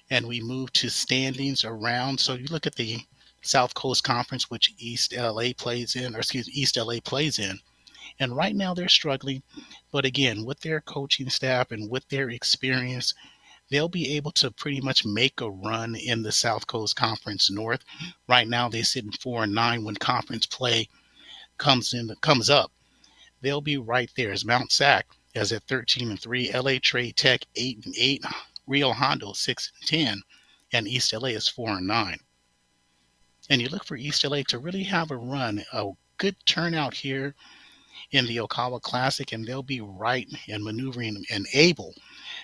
And we move to standings around. So you look at the South Coast Conference, which East LA plays in. And right now they're struggling. But again, with their coaching staff and with their experience, they'll be able to pretty much make a run in the South Coast Conference North. Right now they sit in 4 and 9 when conference play comes up. They'll be right there. As Mount Sac is at 13 and 3, LA Trade Tech 8 and 8, Rio Hondo 6 and 10, and East LA is 4 and 9. And you look for East LA to really have a run, a good turnout here in the Okawa Classic, and they'll be right and maneuvering and able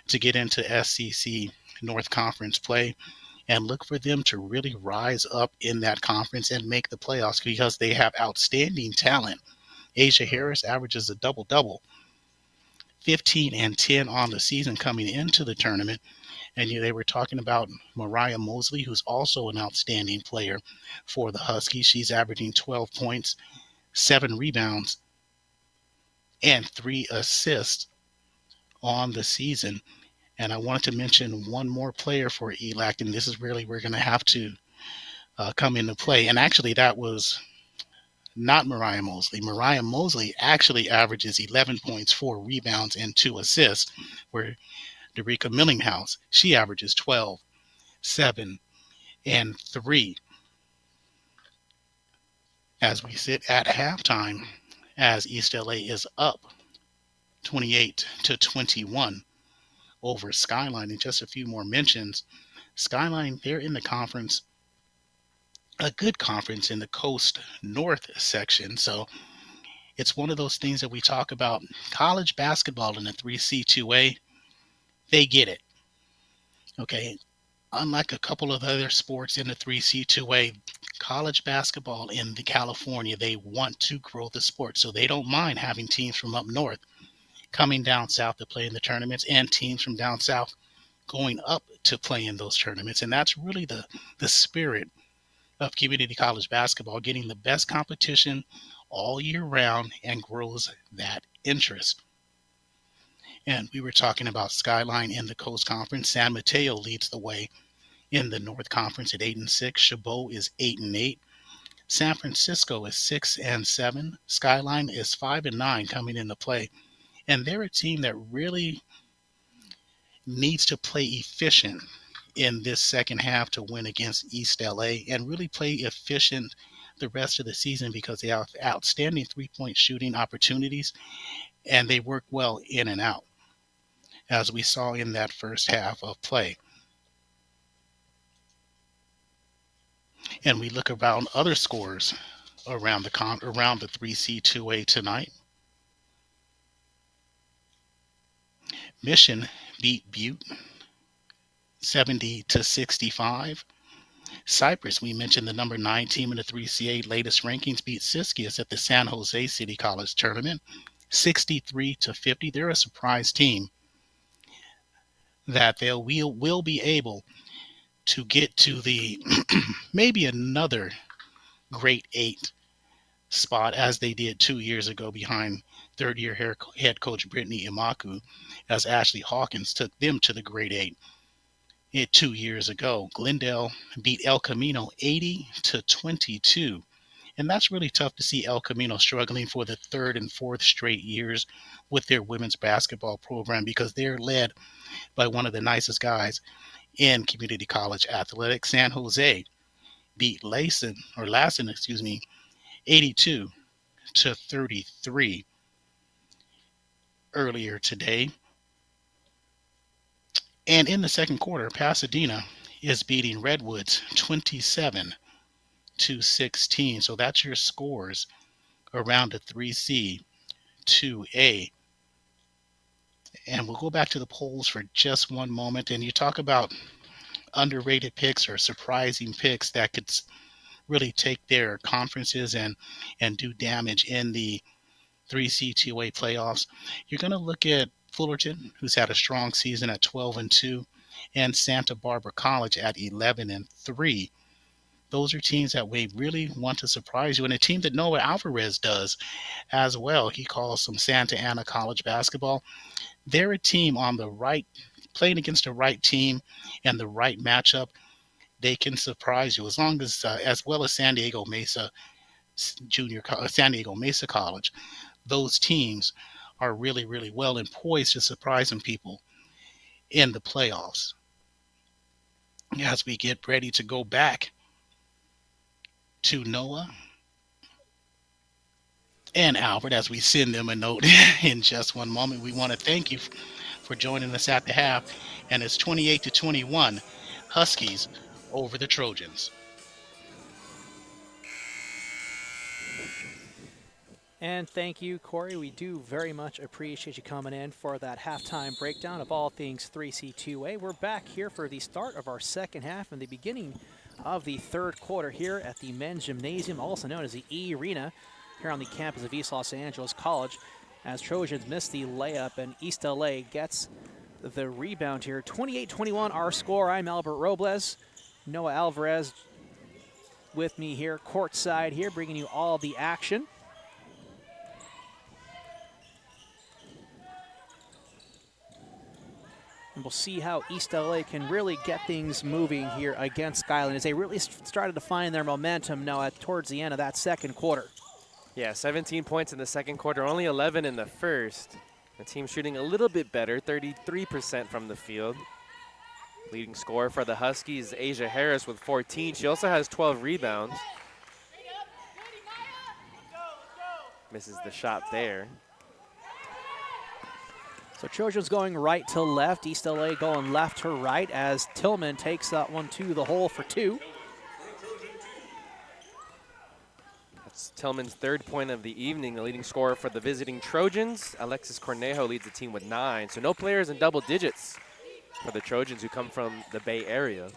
to get into SCC North Conference play. And look for them to really rise up in that conference and make the playoffs, because they have outstanding talent. Asia Harris averages a double-double, 15 and 10 on the season coming into the tournament. And they were talking about Mariah Mosley, who's also an outstanding player for the Huskies. She's averaging 12 points, 7 rebounds, and 3 assists on the season. And I wanted to mention one more player for ELAC, and this is really we're going to have to come into play. And actually, that was not Mariah Mosley. Mariah Mosley actually averages 11 points, 4 rebounds, and 2 assists, where Derica Millinghouse, she averages 12, 7, and 3 as we sit at halftime as East LA is up 28-21 over Skyline. And just a few more mentions. Skyline, they're in the conference, a good conference in the Coast North section. So it's one of those things that we talk about. College basketball in the 3C2A, they get it. Okay. Unlike a couple of other sports in the 3C2A, college basketball in California, they want to grow the sport. So they don't mind having teams from up north coming down south to play in the tournaments and teams from down south going up to play in those tournaments. And that's really the spirit of community college basketball, getting the best competition all year round and grows that interest. And we were talking about Skyline in the Coast Conference. San Mateo leads the way in the North Conference at 8-6. Chabot is 8-8. San Francisco is 6-7. Skyline is 5-9 coming into play. And they're a team that really needs to play efficient in this second half to win against East LA and really play efficient the rest of the season because they have outstanding three-point shooting opportunities and they work well in and out, as we saw in that first half of play. And we look around other scores around the 3C2A tonight. Mission beat Butte 70-65. Cypress, we mentioned the number 9 team in the 3C8 latest rankings, beat Siskiyous at the San Jose City College Tournament 63-50. They're a surprise team that they will be able to get to the maybe another Great 8 spot as they did 2 years ago behind third-year head coach Brittany Imaku, as Ashley Hawkins took them to the Great 8 2 years ago. Glendale beat El Camino 80-22. And that's really tough to see El Camino struggling for the third and fourth straight years with their women's basketball program because they're led by one of the nicest guys in community college athletics. San Jose beat Lassen 82-33 earlier today. And in the second quarter, Pasadena is beating Redwoods 27-16. So that's your scores around the 3C2A. And we'll go back to the polls for just one moment. And you talk about underrated picks or surprising picks that could really take their conferences and do damage in the 3C2A playoffs. You're going to look at Fullerton, who's had a strong season at 12-2, and Santa Barbara College at 11-3. Those are teams that we really want to surprise you, and a team that Noah Alvarez does as well. He calls some Santa Ana College basketball. They're a team on the right, playing against the right team and the right matchup. They can surprise you as well as San Diego Mesa College. Those teams are really, really well and poised to surprise some people in the playoffs. As we get ready to go back to Noah and Albert, as we send them a note in just one moment, we want to thank you for joining us at the half. And it's 28-21, Huskies over the Trojans. And thank you, Corey. We do very much appreciate you coming in for that halftime breakdown of all things 3C2A. We're back here for the start of our second half and the beginning of the third quarter here at the men's gymnasium, also known as the E-Rena, here on the campus of East Los Angeles College, as Trojans miss the layup and East LA gets the rebound here. 28-21 our score. I'm Albert Robles. Noah Alvarez with me here courtside here, bringing you all the action. And we'll see how East LA can really get things moving here against Skyline as they really started to find their momentum now towards the end of that second quarter. Yeah, 17 points in the second quarter, only 11 in the first. The team shooting a little bit better, 33% from the field. Leading scorer for the Huskies, Asia Harris with 14. She also has 12 rebounds. Misses the shot there. So Trojans going right to left, East LA going left to right as Tillman takes that one to the hole for 2. That's Tillman's 3rd point of the evening. The leading scorer for the visiting Trojans, Alexis Cornejo, leads the team with 9. So no players in double digits for the Trojans who come from the Bay Area.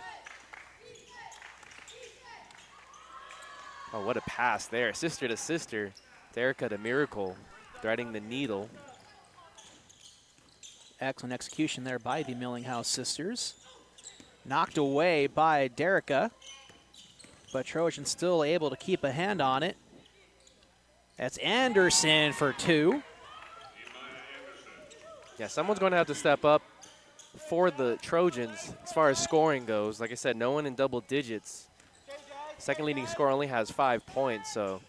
Oh, what a pass there. Sister to sister. Derica to Miracle, threading the needle. Excellent execution there by the Millinghouse sisters. Knocked away by Derica, but Trojan still able to keep a hand on it. That's Anderson for 2. Yeah, someone's going to have to step up for the Trojans as far as scoring goes. Like I said, no one in double digits. Second leading scorer only has 5 points, so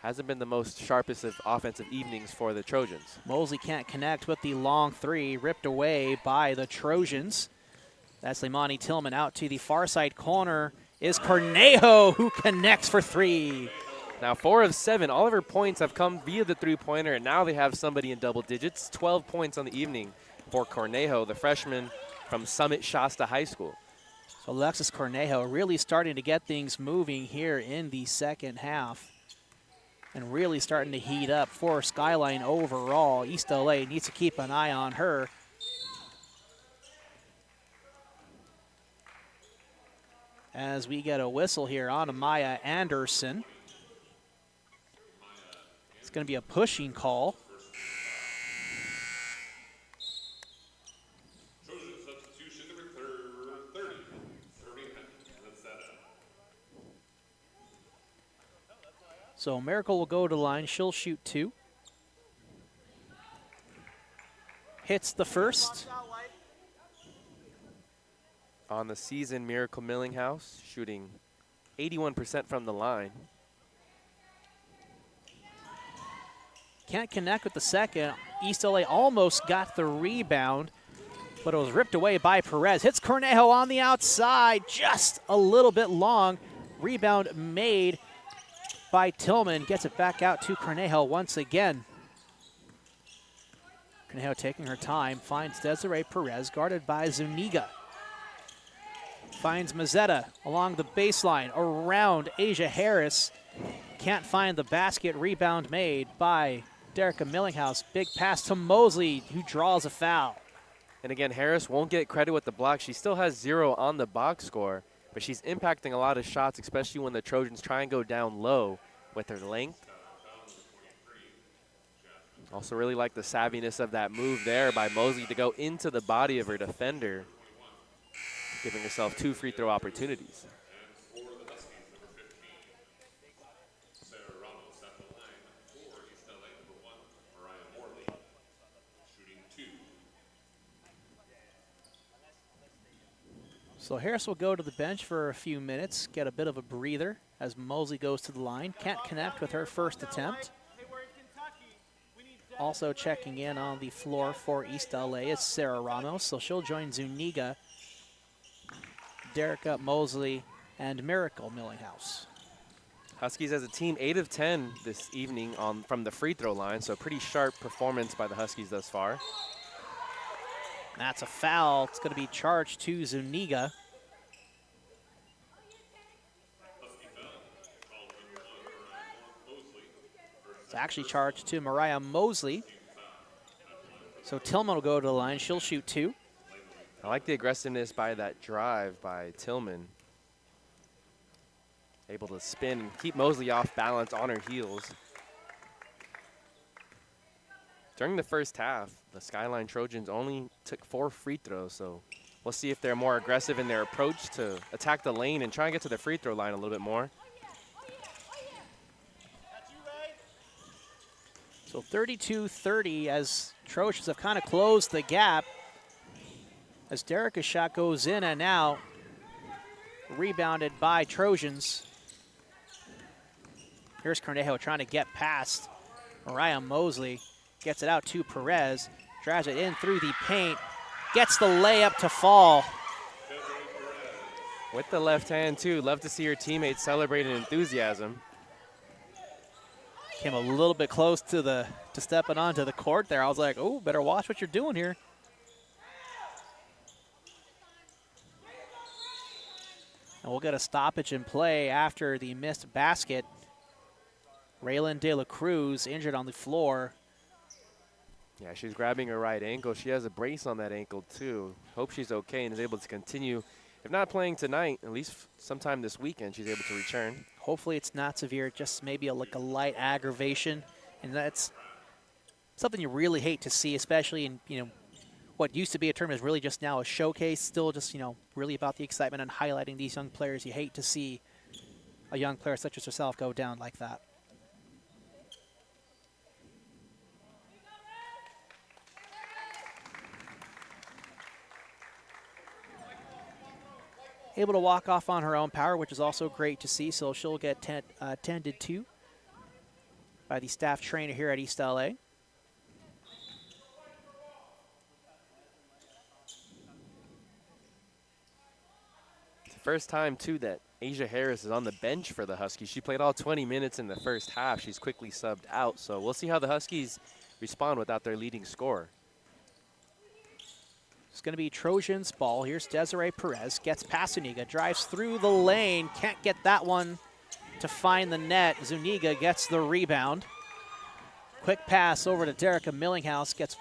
hasn't been the most sharpest of offensive evenings for the Trojans. Mosley can't connect with the long 3, ripped away by the Trojans. That's Limani Tillman out to the far side corner is Cornejo, who connects for 3. Now 4 of 7, all of her points have come via the 3-pointer, and now they have somebody in double digits. 12 points on the evening for Cornejo, the freshman from Summit Shasta High School. So Alexis Cornejo really starting to get things moving here in the second half and really starting to heat up for Skyline overall. East LA needs to keep an eye on her. As we get a whistle here on Amaya Anderson. It's going to be a pushing call. So Miracle will go to the line. She'll shoot 2. Hits the first. On the season, Miracle Millinghouse shooting 81% from the line. Can't connect with the second. East LA almost got the rebound, but it was ripped away by Perez. Hits Cornejo on the outside, just a little bit long. Rebound made by Tillman. Gets it back out to Cornejo once again. Cornejo taking her time, finds Desiree Perez, guarded by Zuniga. Finds Mazzetta along the baseline, around Asia Harris. Can't find the basket. Rebound made by Derica Millinghouse. Big pass to Mosley, who draws a foul. And again, Harris won't get credit with the block. She still has 0 on the box score, but she's impacting a lot of shots, especially when the Trojans try and go down low with her length. Also really like the savviness of that move there by Mosley to go into the body of her defender, giving herself 2 free throw opportunities. So Harris will go to the bench for a few minutes, get a bit of a breather as Mosley goes to the line. Can't connect with her first attempt. Also checking in on the floor for East LA is Sarah Ramos, so she'll join Zuniga, Derica, Mosley, and Miracle Millinghouse. Huskies as a team 8 of 10 this evening from the free throw line, so pretty sharp performance by the Huskies thus far. That's a foul. It's going to be charged to Zuniga. It's actually charged to Mariah Mosley. So Tillman will go to the line. She'll shoot 2. I like the aggressiveness by that drive by Tillman. Able to spin and keep Mosley off balance on her heels. During the first half, the Skyline Trojans only took 4 free throws, so we'll see if they're more aggressive in their approach to attack the lane and try and get to the free throw line a little bit more. So 32-30 as Trojans have kind of closed the gap. As Derica's shot goes in and out, rebounded by Trojans. Here's Cornejo trying to get past Mariah Mosley. Gets it out to Perez. Drives it in through the paint. Gets the layup to fall. With the left hand, too. Love to see your teammates celebrate in enthusiasm. Came a little bit close to stepping onto the court there. I was like, oh, better watch what you're doing here. And we'll get a stoppage in play after the missed basket. Raylan De La Cruz injured on the floor. Yeah, she's grabbing her right ankle. She has a brace on that ankle, too. Hope she's okay and is able to continue. If not playing tonight, at least sometime this weekend, she's able to return. Hopefully it's not severe, just maybe like a light aggravation. And that's something you really hate to see, especially in, what used to be a tournament is really just now a showcase, still just, really about the excitement and highlighting these young players. You hate to see a young player such as herself go down like that. Able to walk off on her own power, which is also great to see. So she'll get tended to by the staff trainer here at East LA. It's the first time, too, that Asia Harris is on the bench for the Huskies. She played all 20 minutes in the first half. She's quickly subbed out. So we'll see how the Huskies respond without their leading scorer. It's going to be Trojans ball. Here's Desiree Perez. Gets past Zuniga. Drives through the lane. Can't get that one to find the net. Zuniga gets the rebound. Quick pass over to Derica Millinghouse.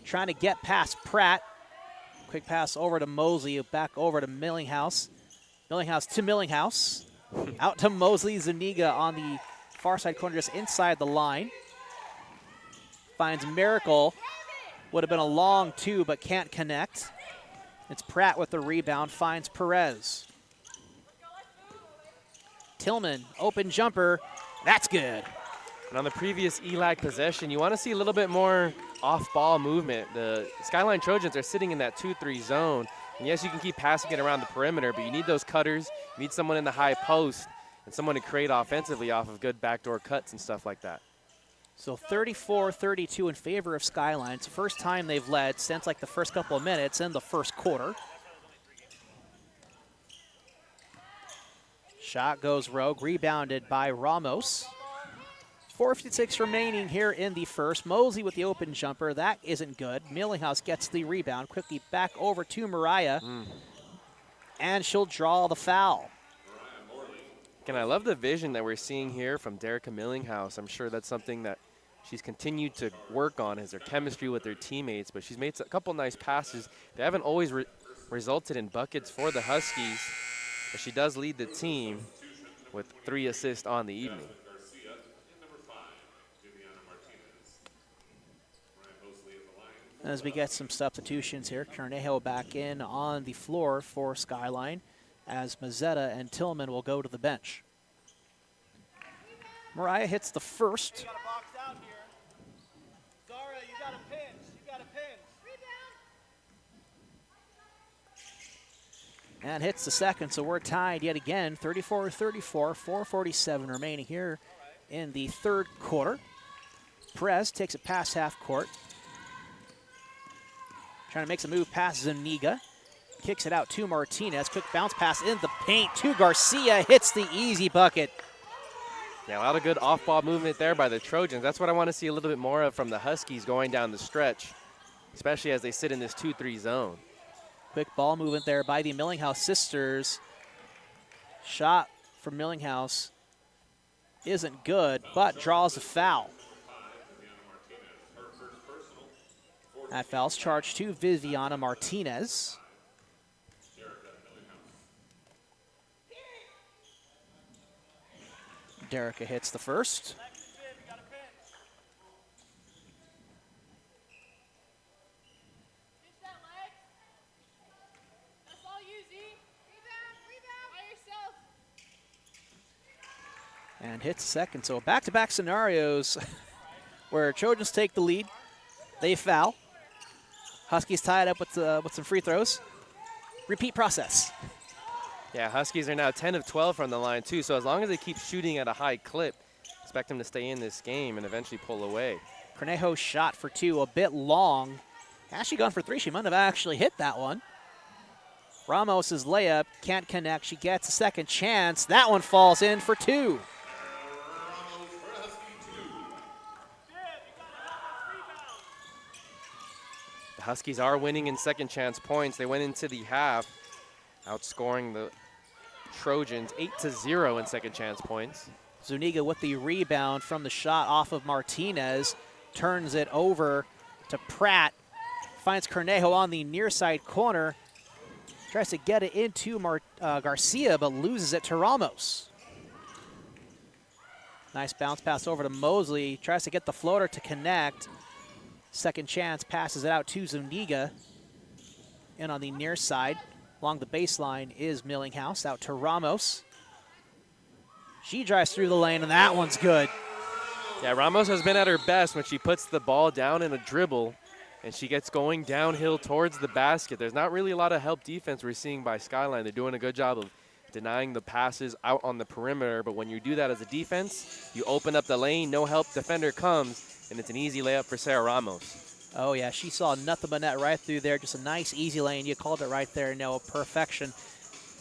Trying to get past Pratt. Quick pass over to Mosley. Back over to Millinghouse. Millinghouse to Millinghouse. Out to Mosley. Zuniga on the far side corner, just inside the line. Finds Miracle. Would have been a long two, but can't connect. It's Pratt with the rebound, finds Perez. Tillman, open jumper, that's good. And on the previous ELAC possession, you want to see a little bit more off-ball movement. The Skyline Trojans are sitting in that 2-3 zone. And yes, you can keep passing it around the perimeter, but you need those cutters. You need someone in the high post and someone to create offensively off of good backdoor cuts and stuff like that. So 34-32 in favor of Skyline. It's the first time they've led since like the first couple of minutes in the first quarter. Shot goes rogue, rebounded by Ramos. 4:56 remaining here in the first. Mosley with the open jumper. That isn't good. Millinghouse gets the rebound. Quickly back over to Mariah. And she'll draw the foul. And I love the vision that we're seeing here from Derica Millinghouse. I'm sure that's something that she's continued to work on, is her chemistry with her teammates, but she's made a couple nice passes. They haven't always resulted in buckets for the Huskies, but she does lead the team with 3 assists on the evening. As we get some substitutions here, Cornejo back in on the floor for Skyline, as Mazzetta and Tillman will go to the bench. Mariah hits the first. You got a box out here. Zara, you got a pinch. You got a pinch. And hits the second, so we're tied yet again, 34-34, 4:47 remaining here in the third quarter. Perez takes it past half court. Trying to make some move past Zuniga. Kicks it out to Martinez. Quick bounce pass in the paint to Garcia. Hits the easy bucket. Yeah, a lot of good off-ball movement there by the Trojans. That's what I want to see a little bit more of from the Huskies going down the stretch, especially as they sit in this 2-3 zone. Quick ball movement there by the Millinghouse sisters. Shot from Millinghouse isn't good, but draws a foul. That foul's charged to Viviana Martinez. Derica hits the first. And hits second. So back-to-back scenarios where Trojans take the lead. They foul. Huskies tie it up with some free throws. Repeat process. Yeah, Huskies are now 10 of 12 from the line, too. So as long as they keep shooting at a high clip, expect them to stay in this game and eventually pull away. Cornejo's shot for 2, a bit long. Actually gone for 3. She might have actually hit that one. Ramos's layup can't connect. She gets a second chance. That one falls in for 2. The Huskies are winning in second chance points. They went into the half outscoring the Trojans 8-0 in second chance points. Zuniga with the rebound from the shot off of Martinez. Turns it over to Pratt. Finds Cornejo on the near side corner. Tries to get it into Garcia, but loses it to Ramos. Nice bounce pass over to Mosley. Tries to get the floater to connect. Second chance, passes it out to Zuniga. And on the near side, along the baseline, is Millinghouse. Out to Ramos. She drives through the lane, and that one's good. Yeah, Ramos has been at her best when she puts the ball down in a dribble and she gets going downhill towards the basket. There's not really a lot of help defense we're seeing by Skyline. They're doing a good job of denying the passes out on the perimeter, but when you do that as a defense, you open up the lane, no help defender comes, and it's an easy layup for Sarah Ramos. Oh, yeah, she saw nothing but net right through there. Just a nice, easy lane. You called it right there, Noah, perfection.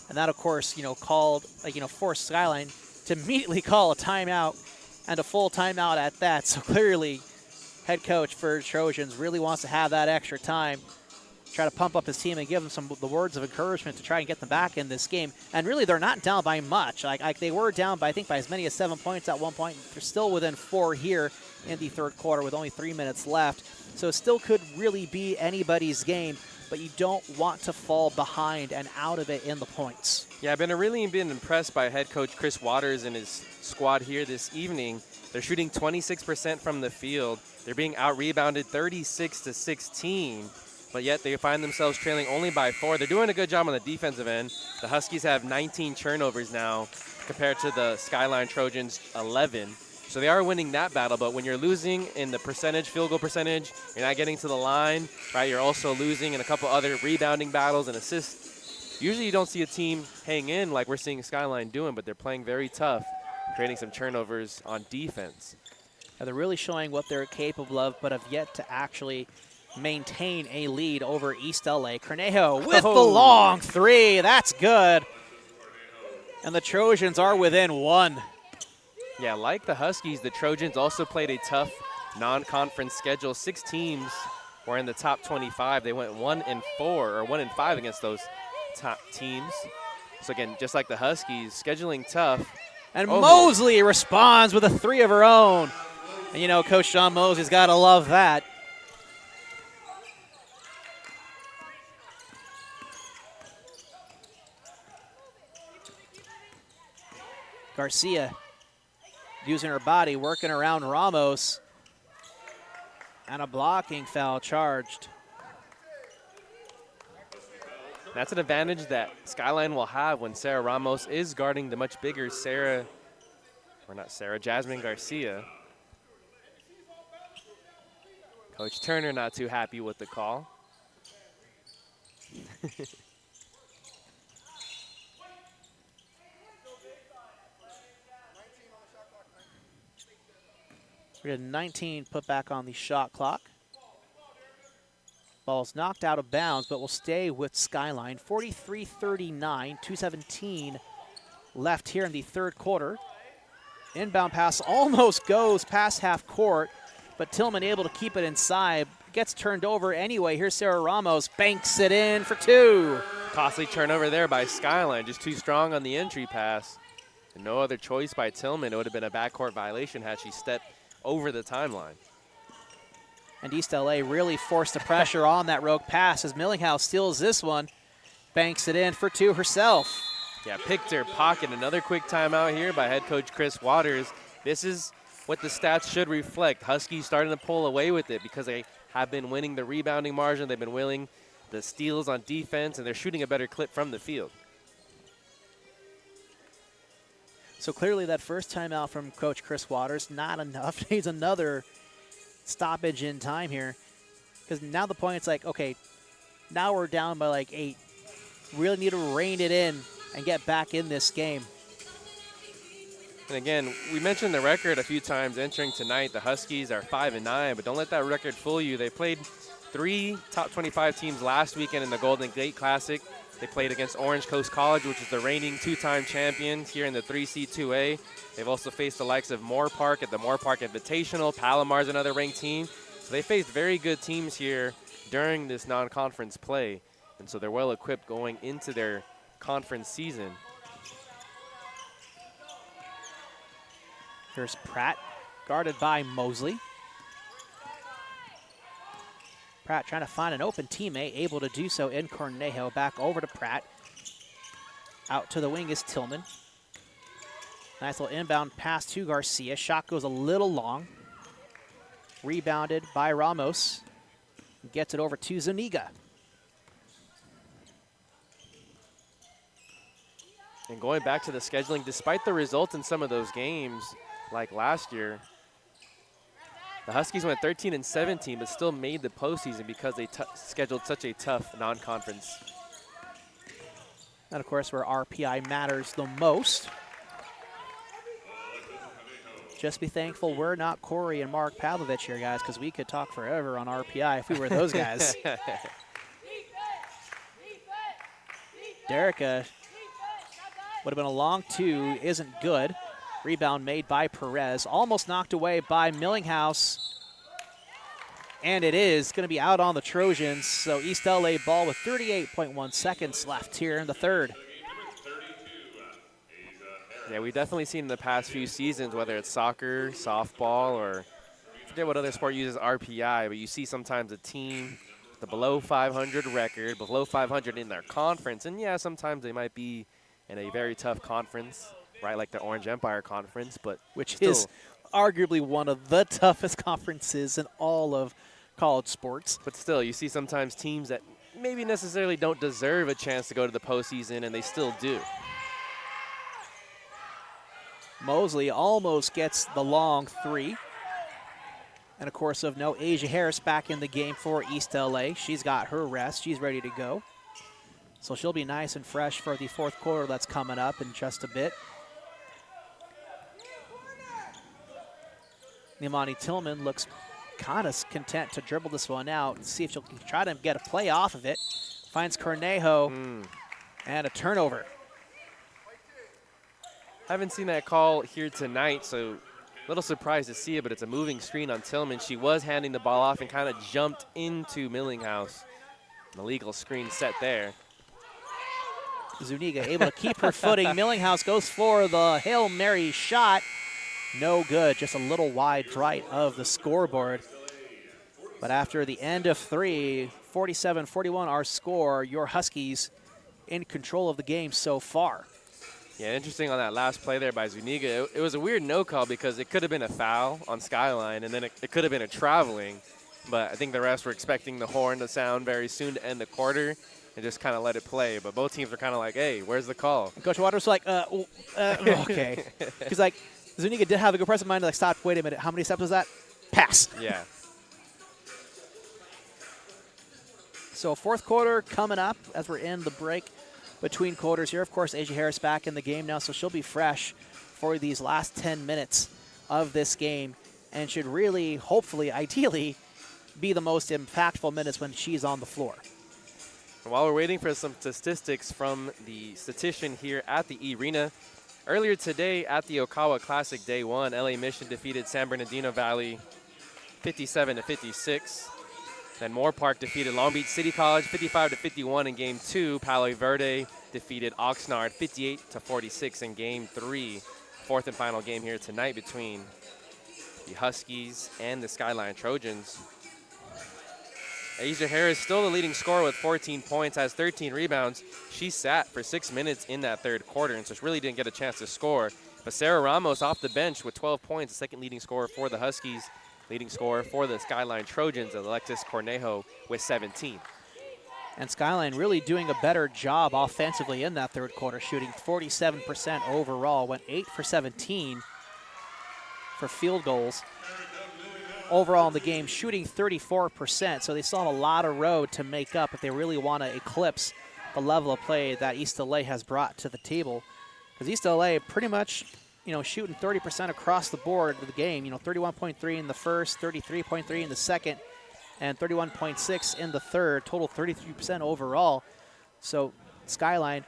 And that, of course, forced Skyline to immediately call a timeout, and a full timeout at that. So clearly, head coach for Trojans really wants to have that extra time, try to pump up his team and give them the words of encouragement to try and get them back in this game. And really, they're not down by much. Like they were down by, I think, by as many as 7 points at one point. They're still within 4 here in the third quarter with only 3 minutes left. So it still could really be anybody's game, but you don't want to fall behind and out of it in the points. Yeah, I've really been impressed by head coach Chris Waters and his squad here this evening. They're shooting 26% from the field. They're being out-rebounded 36-16, but yet they find themselves trailing only by 4. They're doing a good job on the defensive end. The Huskies have 19 turnovers now compared to the Skyline Trojans 11. So they are winning that battle, but when you're losing in the field goal percentage, you're not getting to the line, right? You're also losing in a couple other rebounding battles and assists. Usually you don't see a team hang in like we're seeing Skyline doing, but they're playing very tough, creating some turnovers on defense. Yeah, they're really showing what they're capable of, but have yet to actually maintain a lead over East LA. Cornejo with the long 3. That's good. And the Trojans are within 1. Yeah, like the Huskies, the Trojans also played a tough non-conference schedule. 6 teams were in the top 25. They went 1-4 or 1-5 against those top teams. So again, just like the Huskies, scheduling tough. And Mosley responds with a 3 of her own. And Coach Sean Mosley's got to love that. Garcia using her body, working around Ramos. And a blocking foul charged. That's an advantage that Skyline will have when Sarah Ramos is guarding the much bigger Jasmine Garcia. Coach Turner not too happy with the call. We had 19 put back on the shot clock. Ball's knocked out of bounds, but will stay with Skyline. 43-39, 2:17 left here in the third quarter. Inbound pass almost goes past half court, but Tillman able to keep it inside. Gets turned over anyway. Here's Sarah Ramos, banks it in for 2. Costly turnover there by Skyline, just too strong on the entry pass. And no other choice by Tillman. It would have been a backcourt violation had she stepped over the timeline. And East LA really forced the pressure on that rogue pass as Millinghouse steals this one. Banks it in for 2 herself. Yeah, picked her pocket. Another quick timeout here by head coach Chris Waters. This is what the stats should reflect. Huskies starting to pull away with it because they have been winning the rebounding margin. They've been winning the steals on defense, and they're shooting a better clip from the field. So clearly that first timeout from Coach Chris Waters, not enough. Needs another stoppage in time here. Because now the point, it's like, okay, now we're down by like 8. Really need to rein it in and get back in this game. And again, we mentioned the record a few times entering tonight. The Huskies are 5-9, but don't let that record fool you. They played 3 top 25 teams last weekend in the Golden Gate Classic. They played against Orange Coast College, which is the reigning 2-time champions here in the 3C2A. They've also faced the likes of Moore Park at the Moore Park Invitational. Palomar's another ranked team. So they faced very good teams here during this non-conference play. And so they're well equipped going into their conference season. Here's Pratt, guarded by Mosley. Pratt trying to find an open teammate, able to do so in Cornejo. Back over to Pratt. Out to the wing is Tillman. Nice little inbound pass to Garcia. Shot goes a little long. Rebounded by Ramos. Gets it over to Zuniga. And going back to the scheduling, despite the results in some of those games, like last year, the Huskies went 13-17, but still made the postseason because they scheduled such a tough non-conference. And of course, where RPI matters the most. Just be thankful we're not Corey and Mark Pavlovich here, guys, because we could talk forever on RPI if we were those guys. Derica would have been a long 2, isn't good. Rebound made by Perez, almost knocked away by Millinghouse. And it is going to be out on the Trojans, so East LA ball with 38.1 seconds left here in the third. Yeah, we've definitely seen in the past few seasons, whether it's soccer, softball, or I forget what other sport uses RPI, but you see sometimes a team with a below 500 record, below 500 in their conference, and yeah, sometimes they might be in a very tough conference, right, like the Orange Empire Conference, but which still is arguably one of the toughest conferences in all of college sports. But still, you see sometimes teams that maybe necessarily don't deserve a chance to go to the postseason, and they still do. Mosley almost gets the long 3. And of course of no, Asia Harris back in the game for East LA. She's got her rest. She's ready to go. So she'll be nice and fresh for the fourth quarter that's coming up in just a bit. Nimani Tillman looks kind of content to dribble this one out and see if she'll try to get a play off of it. Finds Cornejo and a turnover. Haven't seen that call here tonight, so a little surprised to see it, but it's a moving screen on Tillman. She was handing the ball off and kind of jumped into Millinghouse. An illegal screen set there. Zuniga able to keep her footing. Millinghouse goes for the Hail Mary shot. No good, just a little wide right of the scoreboard. But after the end of 3, 47-41 our score. Your Huskies in control of the game so far. Yeah, interesting on that last play there by Zuniga. It was a weird no call because it could have been a foul on Skyline, and then it could have been a traveling. But I think the refs were expecting the horn to sound very soon to end the quarter and just kind of let it play. But both teams were kind of like, hey, where's the call? And Coach Waters was like, okay. Because, like, Zuniga did have a good press of mind, like, stop, wait a minute, how many steps was that? Pass. Yeah. So fourth quarter coming up as we're in the break between quarters here. Of course, Asia Harris back in the game now, so she'll be fresh for these last 10 minutes of this game and should really, hopefully, ideally, be the most impactful minutes when she's on the floor. And while we're waiting for some statistics from the statistician here at the E-Rena, earlier today at the Okawa Classic Day 1, LA Mission defeated San Bernardino Valley 57-56. Then Moore Park defeated Long Beach City College 55-51 in Game 2. Palo Verde defeated Oxnard 58-46 in Game 3. Fourth and final game here tonight between the Huskies and the Skyline Trojans. Asia Harris still the leading scorer with 14 points, has 13 rebounds. She sat for 6 minutes in that third quarter, and so she really didn't get a chance to score. But Sarah Ramos off the bench with 12 points, the second leading scorer for the Huskies. Leading scorer for the Skyline Trojans, Alexis Cornejo, with 17. And Skyline really doing a better job offensively in that third quarter, shooting 47% overall, went 8 for 17 for field goals. Overall in the game, shooting 34%, so they still have a lot of road to make up if they really want to eclipse the level of play that East LA has brought to the table. Because East LA pretty much shooting 30% across the board of the game. 31.3 in the first, 33.3 in the second, and 31.6 in the third. Total 33% overall. So Skyline,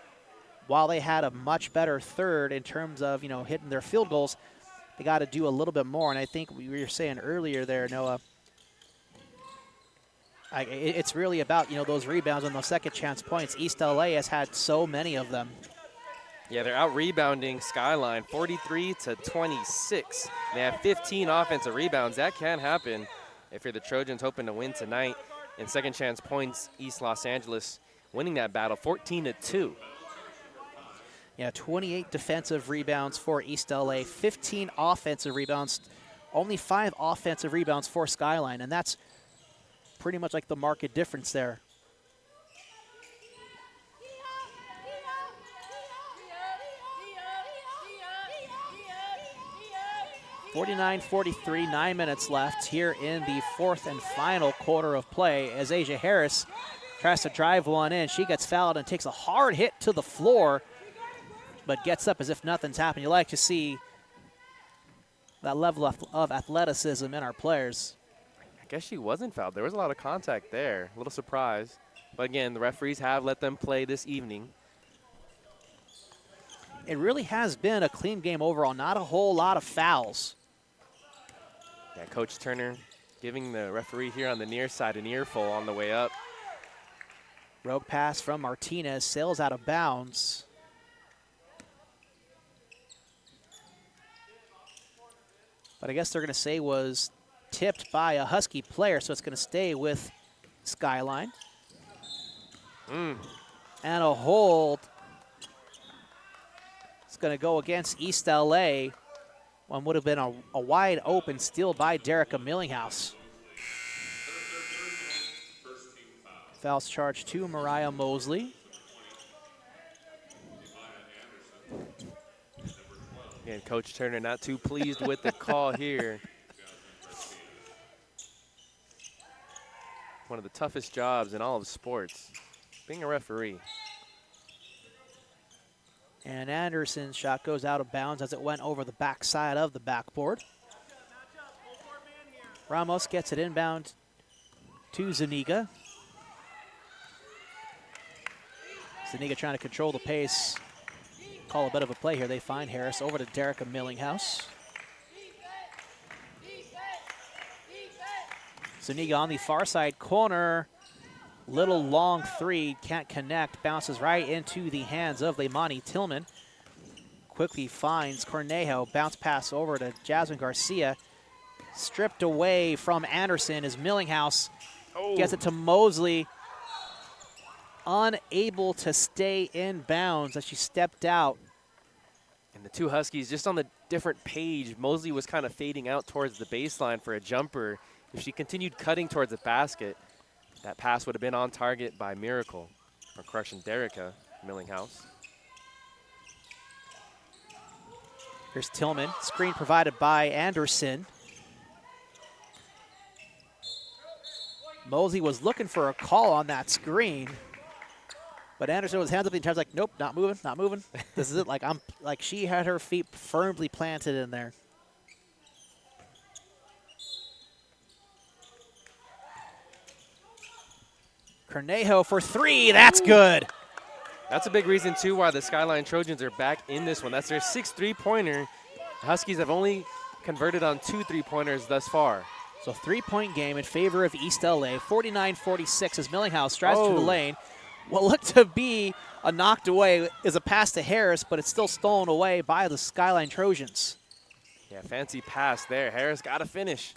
while they had a much better third in terms of hitting their field goals, they got to do a little bit more. And I think we were saying earlier there, Noah, it's really about those rebounds and those second chance points. East LA has had so many of them. Yeah, they're out rebounding Skyline 43-26. They have 15 offensive rebounds. That can happen if you're the Trojans hoping to win tonight. In second chance points, East Los Angeles winning that battle 14-2. Yeah, 28 defensive rebounds for East LA, 15 offensive rebounds, only 5 offensive rebounds for Skyline, and that's pretty much like the market difference there. 49-43, 9 minutes left here in the fourth and final quarter of play as Asia Harris tries to drive one in. She gets fouled and takes a hard hit to the floor, but gets up as if nothing's happened. You like to see that level of athleticism in our players. I guess she wasn't fouled. There was a lot of contact there. A little surprise. But again, the referees have let them play this evening. It really has been a clean game overall. Not a whole lot of fouls. Yeah, Coach Turner giving the referee here on the near side an earful on the way up. Rogue pass from Martinez, sails out of bounds. But I guess they're going to say was tipped by a Husky player, so it's going to stay with Skyline. And a hold. It's going to go against East LA. One would have been a wide open steal by Derica Millinghouse. Fouls charged to Mariah Mosley. Again, Coach Turner not too pleased with the call here. One of the toughest jobs in all of sports, being a referee. And Anderson's shot goes out of bounds as it went over the backside of the backboard. Ramos gets it inbound to Zuniga. Zuniga trying to control the pace. Call a bit of a play here. They find Harris over to Derica Millinghouse. Zuniga on the far side corner. Little long three, can't connect, bounces right into the hands of Leimani Tillman. Quickly finds Cornejo, bounce pass over to Jasmine Garcia. Stripped away from Anderson as Millinghouse gets it to Mosley. Unable to stay in bounds as she stepped out. And the two Huskies just on the different page. Mosley was kind of fading out towards the baseline for a jumper. If she continued cutting towards the basket, that pass would have been on target by Miracle, or crushing Derica Millinghouse. Here's Tillman, screen provided by Anderson. Mosley was looking for a call on that screen, but Anderson was hands up the entire time, like, nope, not moving, not moving. This is it. Like she had her feet firmly planted in there. Cornejo for three, that's good. That's a big reason, too, why the Skyline Trojans are back in this one. That's their 6th three-pointer. The Huskies have only converted on 2 three-pointers thus far. So 3-point game in favor of East LA, 49-46 as Millinghouse drives to the lane. What looked to be a knocked away is a pass to Harris, but it's still stolen away by the Skyline Trojans. Yeah, fancy pass there. Harris got to finish.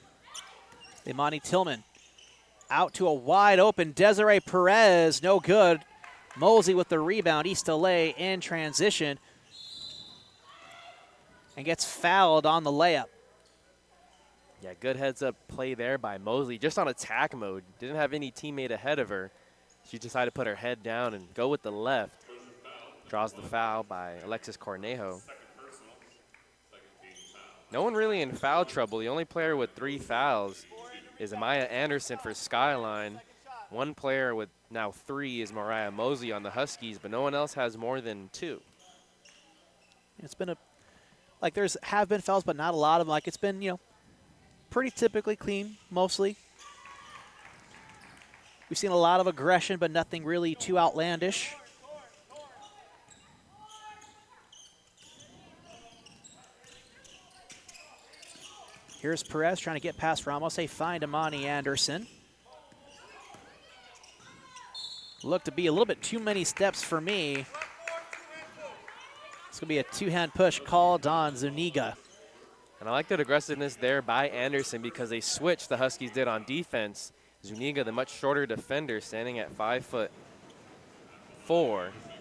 Leimani Tillman out to a wide open Desiree Perez, no good. Mosley with the rebound, East LA in transition, and gets fouled on the layup. Yeah, good heads-up play there by Mosley, just on attack mode. Didn't have any teammate ahead of her. She decided to put her head down and go with the left. Draws the foul by Alexis Cornejo. No one really in foul trouble. The only player with 3 fouls is Amaya Anderson for Skyline. One player with now 3 is Mariah Mosley on the Huskies, but no one else has more than 2. It's been a like have been fouls, but not a lot of them. Like it's been, pretty typically clean mostly. We've seen a lot of aggression, but nothing really too outlandish. Here's Perez trying to get past Ramos. They find Amani Anderson. Look to be a little bit too many steps for me. It's going to be a two-hand push called on Zuniga. And I like that aggressiveness there by Anderson because they switched, the Huskies did on defense. Zuniga, the much shorter defender, standing at 5'4",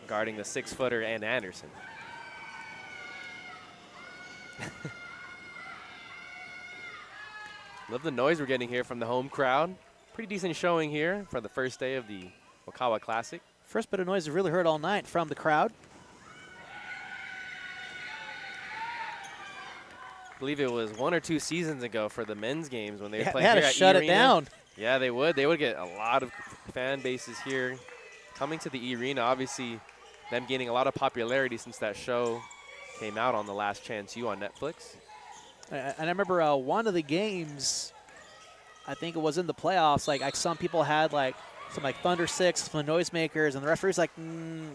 guarding the 6-footer and Anderson. Love the noise we're getting here from the home crowd. Pretty decent showing here for the first day of the Okawa Classic. First bit of noise we've really heard all night from the crowd. I believe it was 1 or 2 seasons ago for the men's games when they were They playing had here to at shut it E-Rena. down. Yeah, they would. They would get a lot of fan bases here coming to the E-Rena. Obviously, them gaining a lot of popularity since that show came out on The Last Chance U on Netflix. And I remember one of the games, I think it was in the playoffs, like some people had some Thunder 6, some noisemakers, and the referee's like,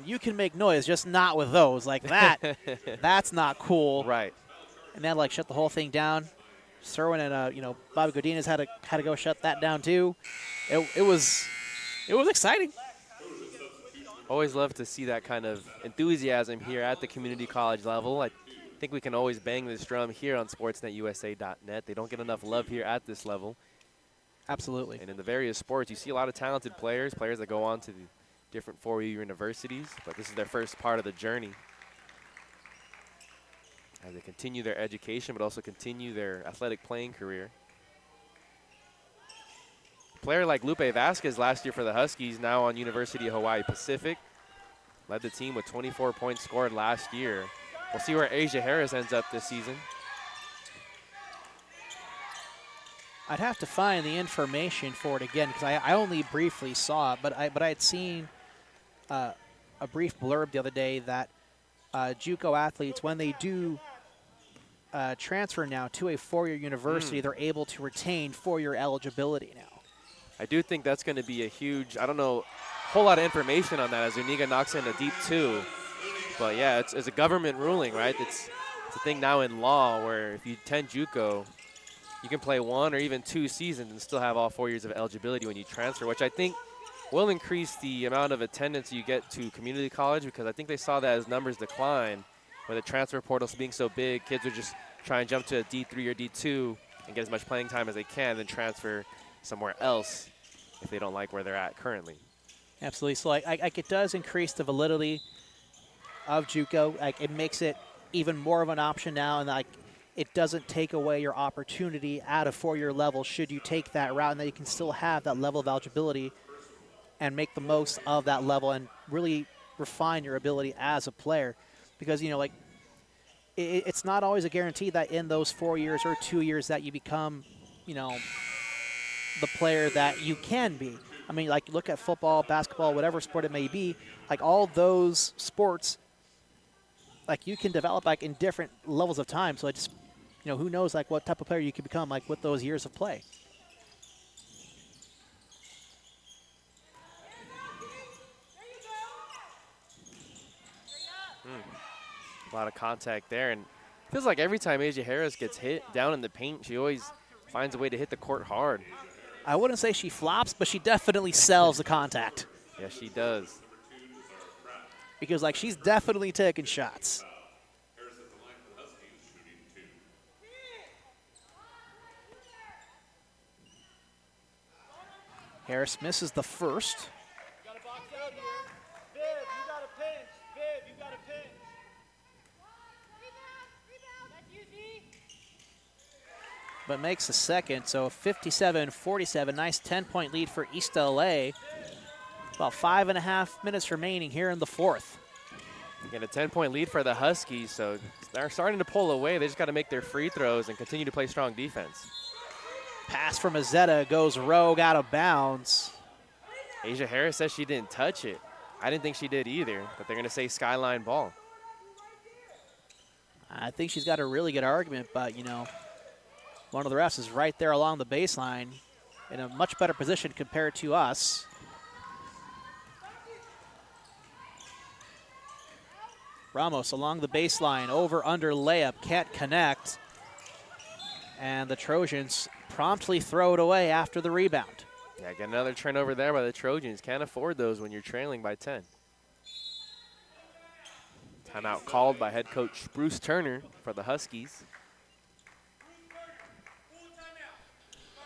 you can make noise, just not with those. Like that, that's not cool. Right. And then shut the whole thing down. Serwin and Bobby Godinez had to go shut that down too. It was exciting. Always love to see that kind of enthusiasm here at the community college level. I think we can always bang this drum here on sportsnetusa.net. They don't get enough love here at this level. Absolutely. And in the various sports, you see a lot of talented players that go on to the different four-year universities, but this is their first part of the journey as they continue their education but also continue their athletic playing career. A player like Lupe Vasquez last year for the Huskies, now on University of Hawaii Pacific, led the team with 24 points scored last year. We'll see where Asia Harris ends up this season. I'd have to find the information for it again because I only briefly saw it, but I had seen a brief blurb the other day that JUCO athletes, when they do transfer now to a four-year university, they're able to retain four-year eligibility now. I do think that's going to be a huge, I don't know, a whole lot of information on that as Zuniga knocks in a deep 2. But yeah, it's a government ruling, right? It's a thing now in law where if you attend JUCO, you can play 1 or even 2 seasons and still have all 4 years of eligibility when you transfer, which I think will increase the amount of attendance you get to community college because I think they saw that as numbers decline. With the transfer portals being so big, kids would just try and jump to a D3 or D2 and get as much playing time as they can, then transfer somewhere else if they don't like where they're at currently. Absolutely. So it does increase the validity of JUCO. It makes it even more of an option now, and it doesn't take away your opportunity at a four-year level should you take that route, and that you can still have that level of eligibility and make the most of that level and really refine your ability as a player. Because, it's not always a guarantee that in those 4 years or 2 years that you become, the player that you can be. I mean, look at football, basketball, whatever sport it may be. All those sports, you can develop in different levels of time. So it's, who knows what type of player you can become with those years of play. A lot of contact there, and it feels like every time Asia Harris gets hit down in the paint, she always finds a way to hit the court hard. I wouldn't say she flops, but she definitely sells the contact. Yeah, she does. Because she's definitely taking shots. Harris misses the first. You got to box out here. Viv, you got a pinch. Viv, you got a pinch. But makes the second, so 57-47. Nice 10-point lead for East LA. About 5.5 minutes remaining here in the fourth. Again, a 10-point lead for the Huskies, so they're starting to pull away. They just got to make their free throws and continue to play strong defense. Pass from Azetta goes rogue out of bounds. Asia Harris says she didn't touch it. I didn't think she did either, but they're going to say Skyline ball. I think she's got a really good argument, but, you know, one of the refs is right there along the baseline in a much better position compared to us. Ramos along the baseline, over, under, layup, can't connect. And the Trojans promptly throw it away after the rebound. Yeah, get another turnover there by the Trojans. Can't afford those when you're trailing by 10. Timeout called by head coach Bruce Turner for the Huskies.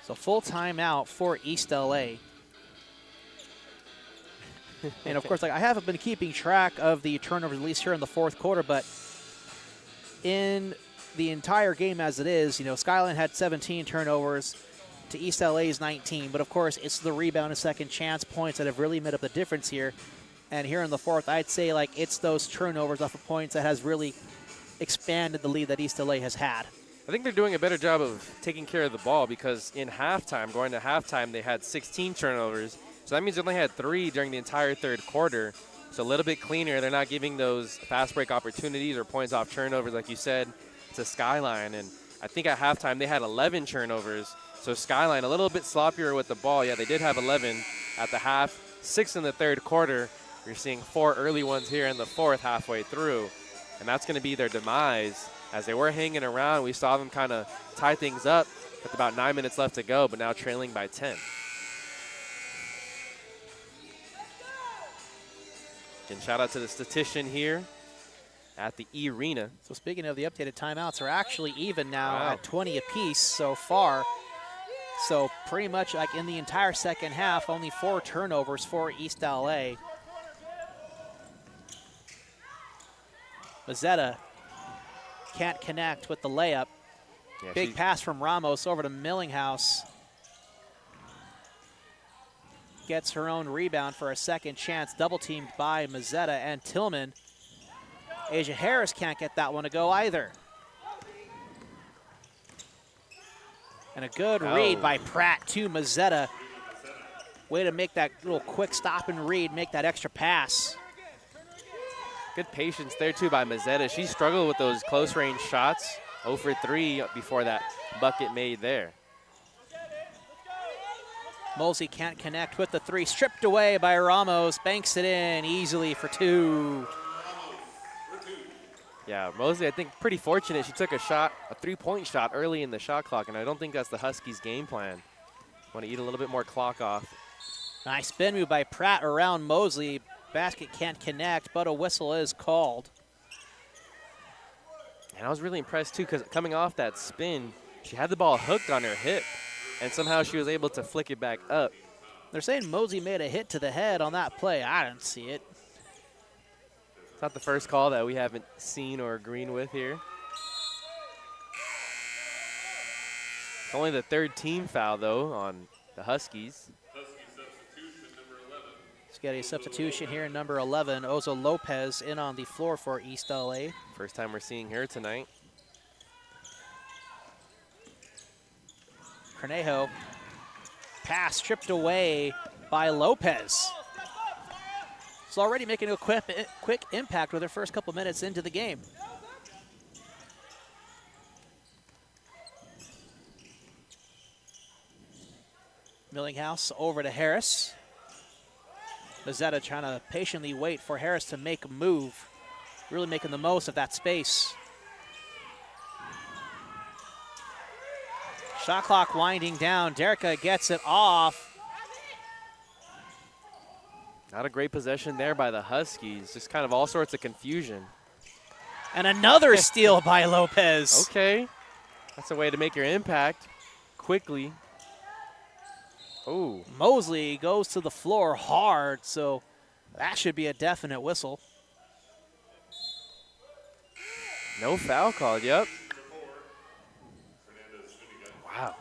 So full timeout for East LA. And of course, like, I haven't been keeping track of the turnovers, at least here in the fourth quarter, but in the entire game as it is, you know, Skyline had 17 turnovers to East LA's 19, but of course it's the rebound and second chance points that have really made up the difference here. And here in the fourth, I'd say, like, it's those turnovers off of points that has really expanded the lead that East LA has had. I think they're doing a better job of taking care of the ball because in halftime, going to halftime, they had 16 turnovers. So that means they only had 3 during the entire third quarter. So a little bit cleaner. They're not giving those fast break opportunities or points off turnovers, like you said, to Skyline. And I think at halftime they had 11 turnovers. So Skyline a little bit sloppier with the ball. Yeah, they did have 11 at the half, 6 in the third quarter. You're seeing 4 early ones here in the fourth halfway through. And that's going to be their demise. As they were hanging around, we saw them kind of tie things up with about 9 minutes left to go, but now trailing by 10. And shout out to the statistician here at the E-Rena. So speaking of the updated timeouts, are actually even now at 20 apiece so far. So pretty much like in the entire second half, only 4 turnovers for East LA. Mazzetta can't connect with the layup. Yeah, Big pass from Ramos over to Millinghouse. Gets her own rebound for a second chance. Double teamed by Mazzetta and Tillman. Asia Harris can't get that one to go either. And a good read by Pratt to Mazzetta. Way to make that little quick stop and read, make that extra pass. Good patience there, too, by Mazzetta. She struggled with those close-range shots. 0 for 3 before that bucket made there. Mosley can't connect with the 3. Stripped away by Ramos. Banks it in easily for 2. Yeah, Mosley, I think, pretty fortunate. She took a shot, a 3-point shot early in the shot clock, and I don't think that's the Huskies' game plan. Want to eat a little bit more clock off. Nice spin move by Pratt around Mosley. Basket can't connect, but a whistle is called. And I was really impressed, too, because coming off that spin, she had the ball hooked on her hip, and somehow she was able to flick it back up. They're saying Mosley made a hit to the head on that play. I didn't see it. It's not the first call that we haven't seen or agreed with here. It's only the 3rd team foul, though, on the Huskies. Let's get a substitution here in number 11. Ozo Lopez in on the floor for East LA. First time we're seeing her tonight. Cornejo. Pass stripped away by Lopez. So already making a quick impact with her first couple minutes into the game. Millinghouse over to Harris. Mazzetta trying to patiently wait for Harris to make a move. Really making the most of that space. Shot clock winding down. Derricka gets it off. Not a great possession there by the Huskies. Just kind of all sorts of confusion. And another steal by Lopez. Okay. That's a way to make your impact quickly. Ooh. Mosley goes to the floor hard, so that should be a definite whistle. No foul called, yep. Wow.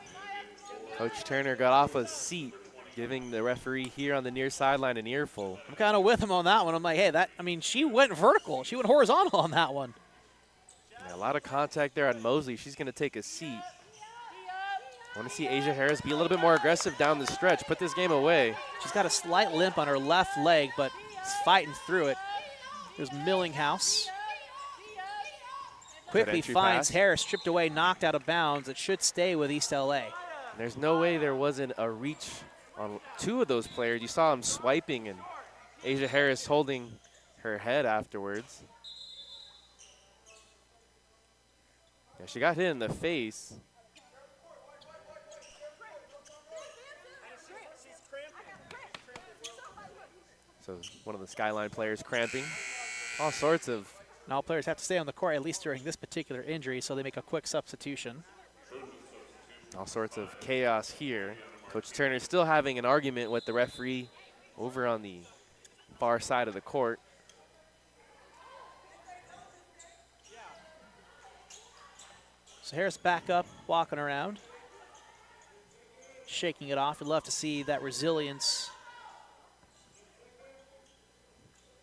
Coach Turner got off his seat, giving the referee here on the near sideline an earful. I'm kind of with him on that one. I'm like, hey, she went vertical. She went horizontal on that one. Yeah, a lot of contact there on Mosley. She's going to take a seat. I want to see Asia Harris be a little bit more aggressive down the stretch, put this game away. She's got a slight limp on her left leg, but is fighting through it. There's Millinghouse. quickly entry finds pass. Harris, stripped away, knocked out of bounds. It should stay with East LA. There's no way there wasn't a reach on two of those players. You saw him swiping and Asia Harris holding her head afterwards. Yeah, she got hit in the face. So one of the Skyline players cramping. All sorts of. And all players have to stay on the court, at least during this particular injury, so they make a quick substitution. All sorts of chaos here. Coach Turner still having an argument with the referee over on the far side of the court. So Harris back up, walking around, shaking it off. We'd love to see that resilience.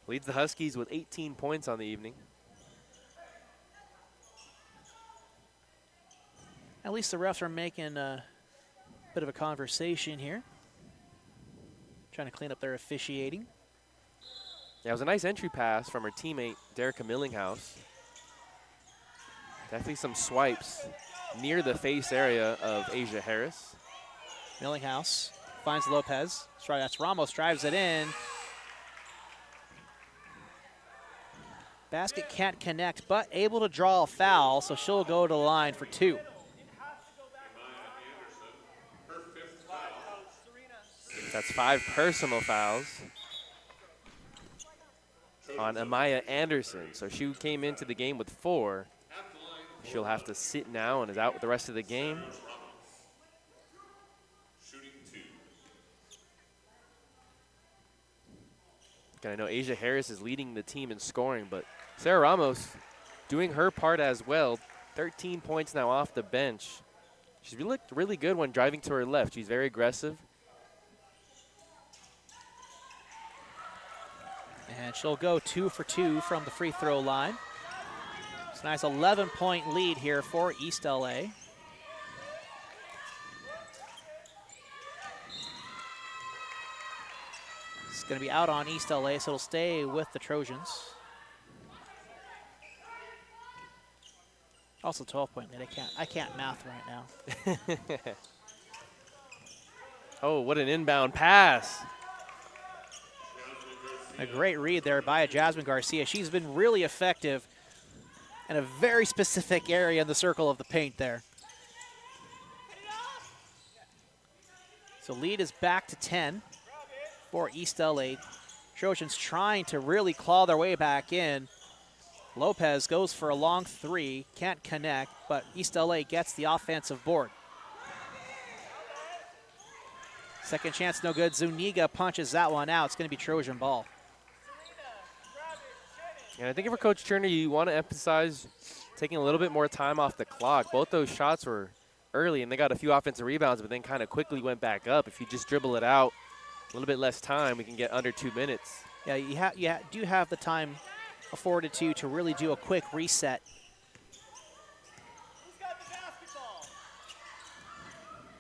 Leads the Huskies with 18 points on the evening. At least the refs are making a bit of a conversation here, trying to clean up their officiating. Yeah, it was a nice entry pass from her teammate, Derica Millinghouse. Definitely some swipes near the face area of Asia Harris. Millinghouse finds Lopez. That's Ramos, drives it in. Basket can't connect, but able to draw a foul, so she'll go to the line for 2. That's 5 personal fouls on Amaya Anderson. So she came into the game with 4. She'll have to sit now and is out the rest of the game. And I know Asia Harris is leading the team in scoring, but Sarah Ramos doing her part as well. 13 points now off the bench. She's looked really good when driving to her left. She's very aggressive. And she'll go 2 for 2 from the free throw line. It's a nice 11-point lead here for East LA. It's going to be out on East LA, so it'll stay with the Trojans. Also 12-point lead. I can't math right now. Oh, what an inbound pass. A great read there by Jasmine Garcia. She's been really effective in a very specific area in the circle of the paint there. So lead is back to 10 for East LA. Trojans trying to really claw their way back in. Lopez goes for a long 3, can't connect, but East LA gets the offensive board. Second chance, no good. Zuniga punches that one out. It's going to be Trojan ball. And I think for Coach Turner, you want to emphasize taking a little bit more time off the clock. Both those shots were early, and they got a few offensive rebounds, but then kind of quickly went back up. If you just dribble it out, a little bit less time, we can get under 2 minutes. Yeah, you do have the time afforded to really do a quick reset. Who's got the basketball?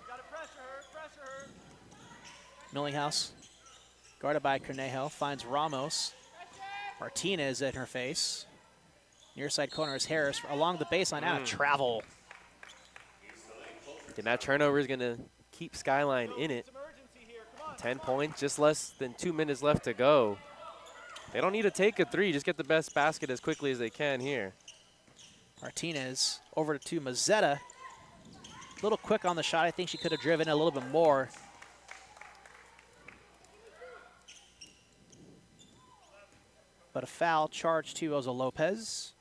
Got to pressure her. Millinghouse, guarded by Cornejo, finds Ramos. Martinez in her face. Near side corner is Harris along the baseline, out of travel. And that turnover is going to keep Skyline in it. 10 points, just less than 2 minutes left to go. They don't need to take a 3, just get the best basket as quickly as they can here. Martinez over to Mazzetta. A little quick on the shot. I think she could have driven a little bit more. But a foul charged to Oza Lopez.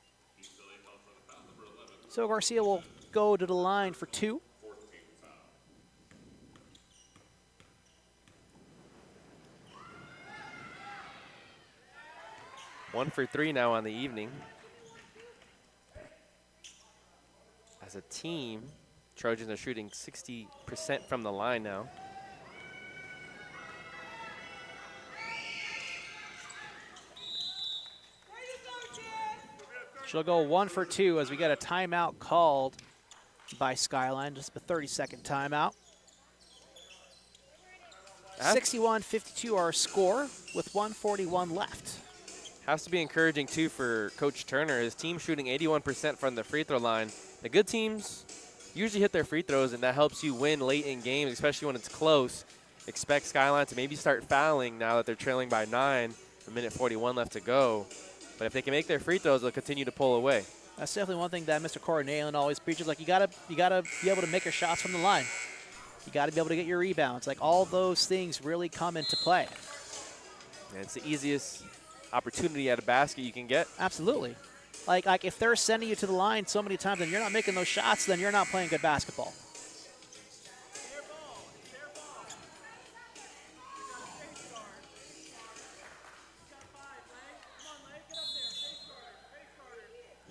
So Garcia will go to the line for 2. One for 3 now on the evening. As a team, Trojans are shooting 60% from the line now. She'll go 1 for 2 as we get a timeout called by Skyline, just a 30-second timeout. 61-52 our score with 1:41 left. Has to be encouraging, too, for Coach Turner. His team shooting 81% from the free throw line. The good teams usually hit their free throws, and that helps you win late in games, especially when it's close. Expect Skyline to maybe start fouling now that they're trailing by 9, a minute 41 left to go. But if they can make their free throws, they'll continue to pull away. That's definitely one thing that Mr. Cornelian always preaches. Like, you gotta be able to make your shots from the line. You gotta be able to get your rebounds. Like, all those things really come into play. And it's the easiest opportunity at a basket you can get. Absolutely. Like if they're sending you to the line so many times and you're not making those shots, then you're not playing good basketball.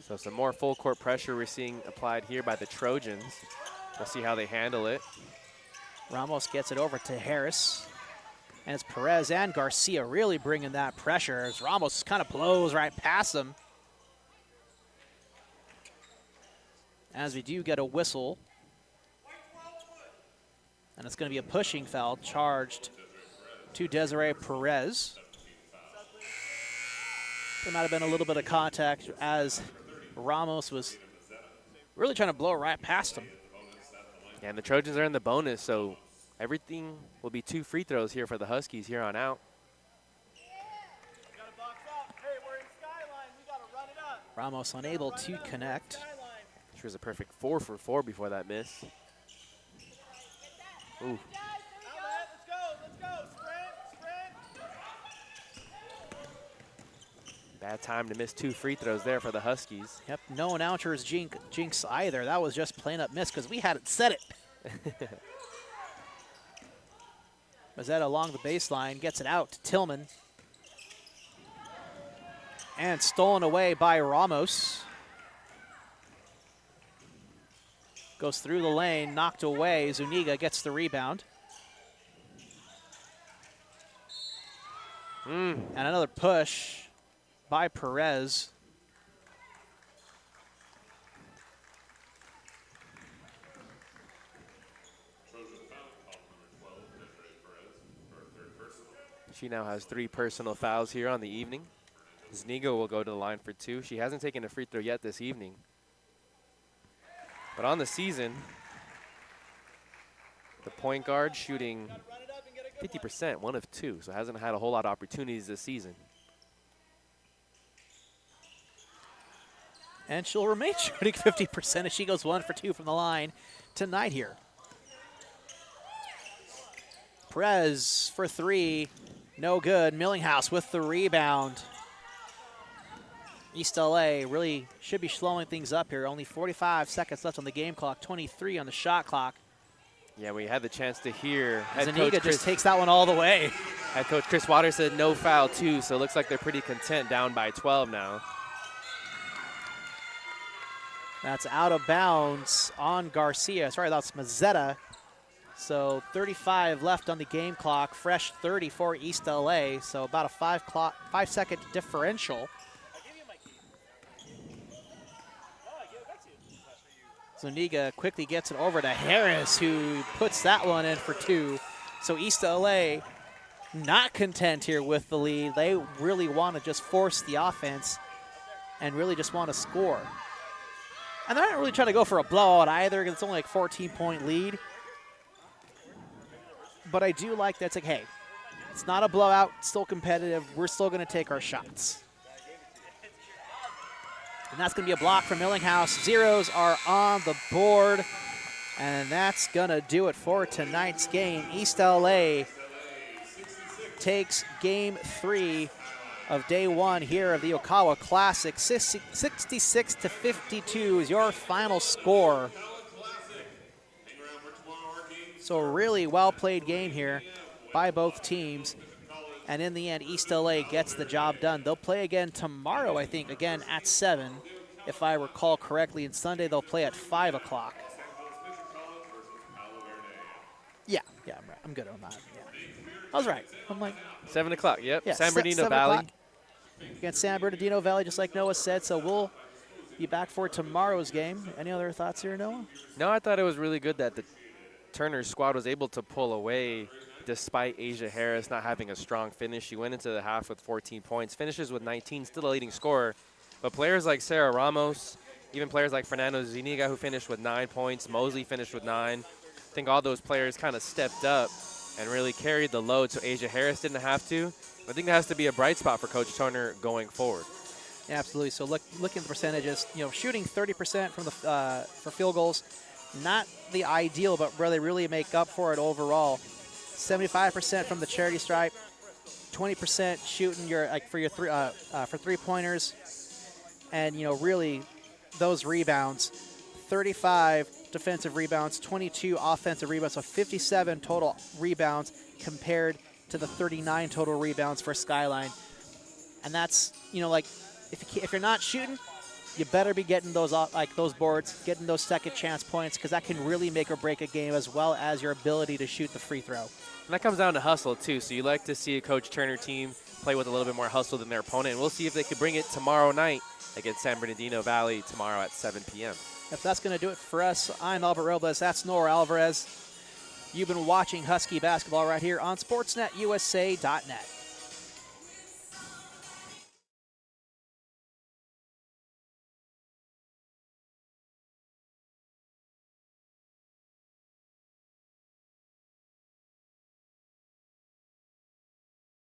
So some more full court pressure we're seeing applied here by the Trojans. We'll see how they handle it. Ramos gets it over to Harris. And it's Perez and Garcia really bringing that pressure as Ramos kind of blows right past them. As we do get a whistle. And it's going to be a pushing foul charged to Desiree Perez. There might have been a little bit of contact as Ramos was really trying to blow right past him. And the Trojans are in the bonus, so everything will be 2 free throws here for the Huskies here on out. Gotta box out. Hey, we're in Skyline. We gotta run it up. Ramos unable to connect. Skyline. She was a perfect 4 for 4 before that miss. Ooh. Outlet. Let's go. Sprint. Bad time to miss 2 free throws there for the Huskies. Yep, no announcer's jinx either. That was just plain up miss because we hadn't said it. Mazzetta along the baseline, gets it out to Tillman. And stolen away by Ramos. Goes through the lane, knocked away. Zuniga gets the rebound. And another push by Perez. She now has 3 personal fouls here on the evening. Zuniga will go to the line for 2. She hasn't taken a free throw yet this evening. But on the season, the point guard shooting 50%, 1 of 2, so hasn't had a whole lot of opportunities this season. And she'll remain shooting 50% as she goes 1 for 2 from the line tonight here. Perez for 3, no good. Millinghouse with the rebound. East LA really should be slowing things up here. Only 45 seconds left on the game clock, 23 on the shot clock. Yeah, we had the chance to hear Zuniga just takes that one all the way. Head coach Chris Waters said no foul too, so it looks like they're pretty content down by 12 now. That's out of bounds on Garcia. Sorry, that's Mazzetta. So 35 left on the game clock, fresh 30 for East LA. So about a 5-second differential. Zuniga quickly gets it over to Harris, who puts that one in for 2. So East LA not content here with the lead. They really want to just force the offense and really just want to score. And they're not really trying to go for a blowout either, because it's only like 14-point lead. But I do like that. It's like, hey, it's not a blowout, it's still competitive. We're still going to take our shots. And that's going to be a block from Millinghouse. Zeros are on the board. And that's going to do it for tonight's game. East LA takes game 3 of day 1 here of the Okawa Classic. 66-52 is your final score. So a really well-played game here by both teams. And in the end, East LA gets the job done. They'll play again tomorrow, I think, again at 7, if I recall correctly. And Sunday, they'll play at 5 o'clock. Yeah, I'm good on that. Yeah. I was right. I'm like 7 o'clock, yep. Yeah, San Bernardino 7 Valley. o'clock against San Bernardino Valley, just like Noah said. So we'll be back for tomorrow's game. Any other thoughts here, Noah? No, I thought it was really good that the Turner squad was able to pull away despite Asia Harris not having a strong finish. She went into the half with 14 points, finishes with 19, still a leading scorer. But players like Sarah Ramos, even players like Fernando Zuniga, who finished with 9 points, Mosley finished with 9. I think all those players kind of stepped up and really carried the load, so Asia Harris didn't have to. I think that has to be a bright spot for Coach Turner going forward. Yeah, absolutely. So looking at the percentages, shooting 30% from the for field goals, not the ideal, but where they really make up for it overall. 75% from the charity stripe, 20% shooting for 3-pointers, and really those rebounds, 35 defensive rebounds, 22 offensive rebounds, so 57 total rebounds compared to the 39 total rebounds for Skyline. And that's, if you're not shooting, you better be getting those those boards, getting those second chance points, because that can really make or break a game, as well as your ability to shoot the free throw. And that comes down to hustle, too. So you like to see a Coach Turner team play with a little bit more hustle than their opponent. And we'll see if they can bring it tomorrow night against San Bernardino Valley tomorrow at 7 p.m. If that's going to do it for us, I'm Albert Robles. That's Noah Alvarez. You've been watching Husky basketball right here on SportsNetUSA.net.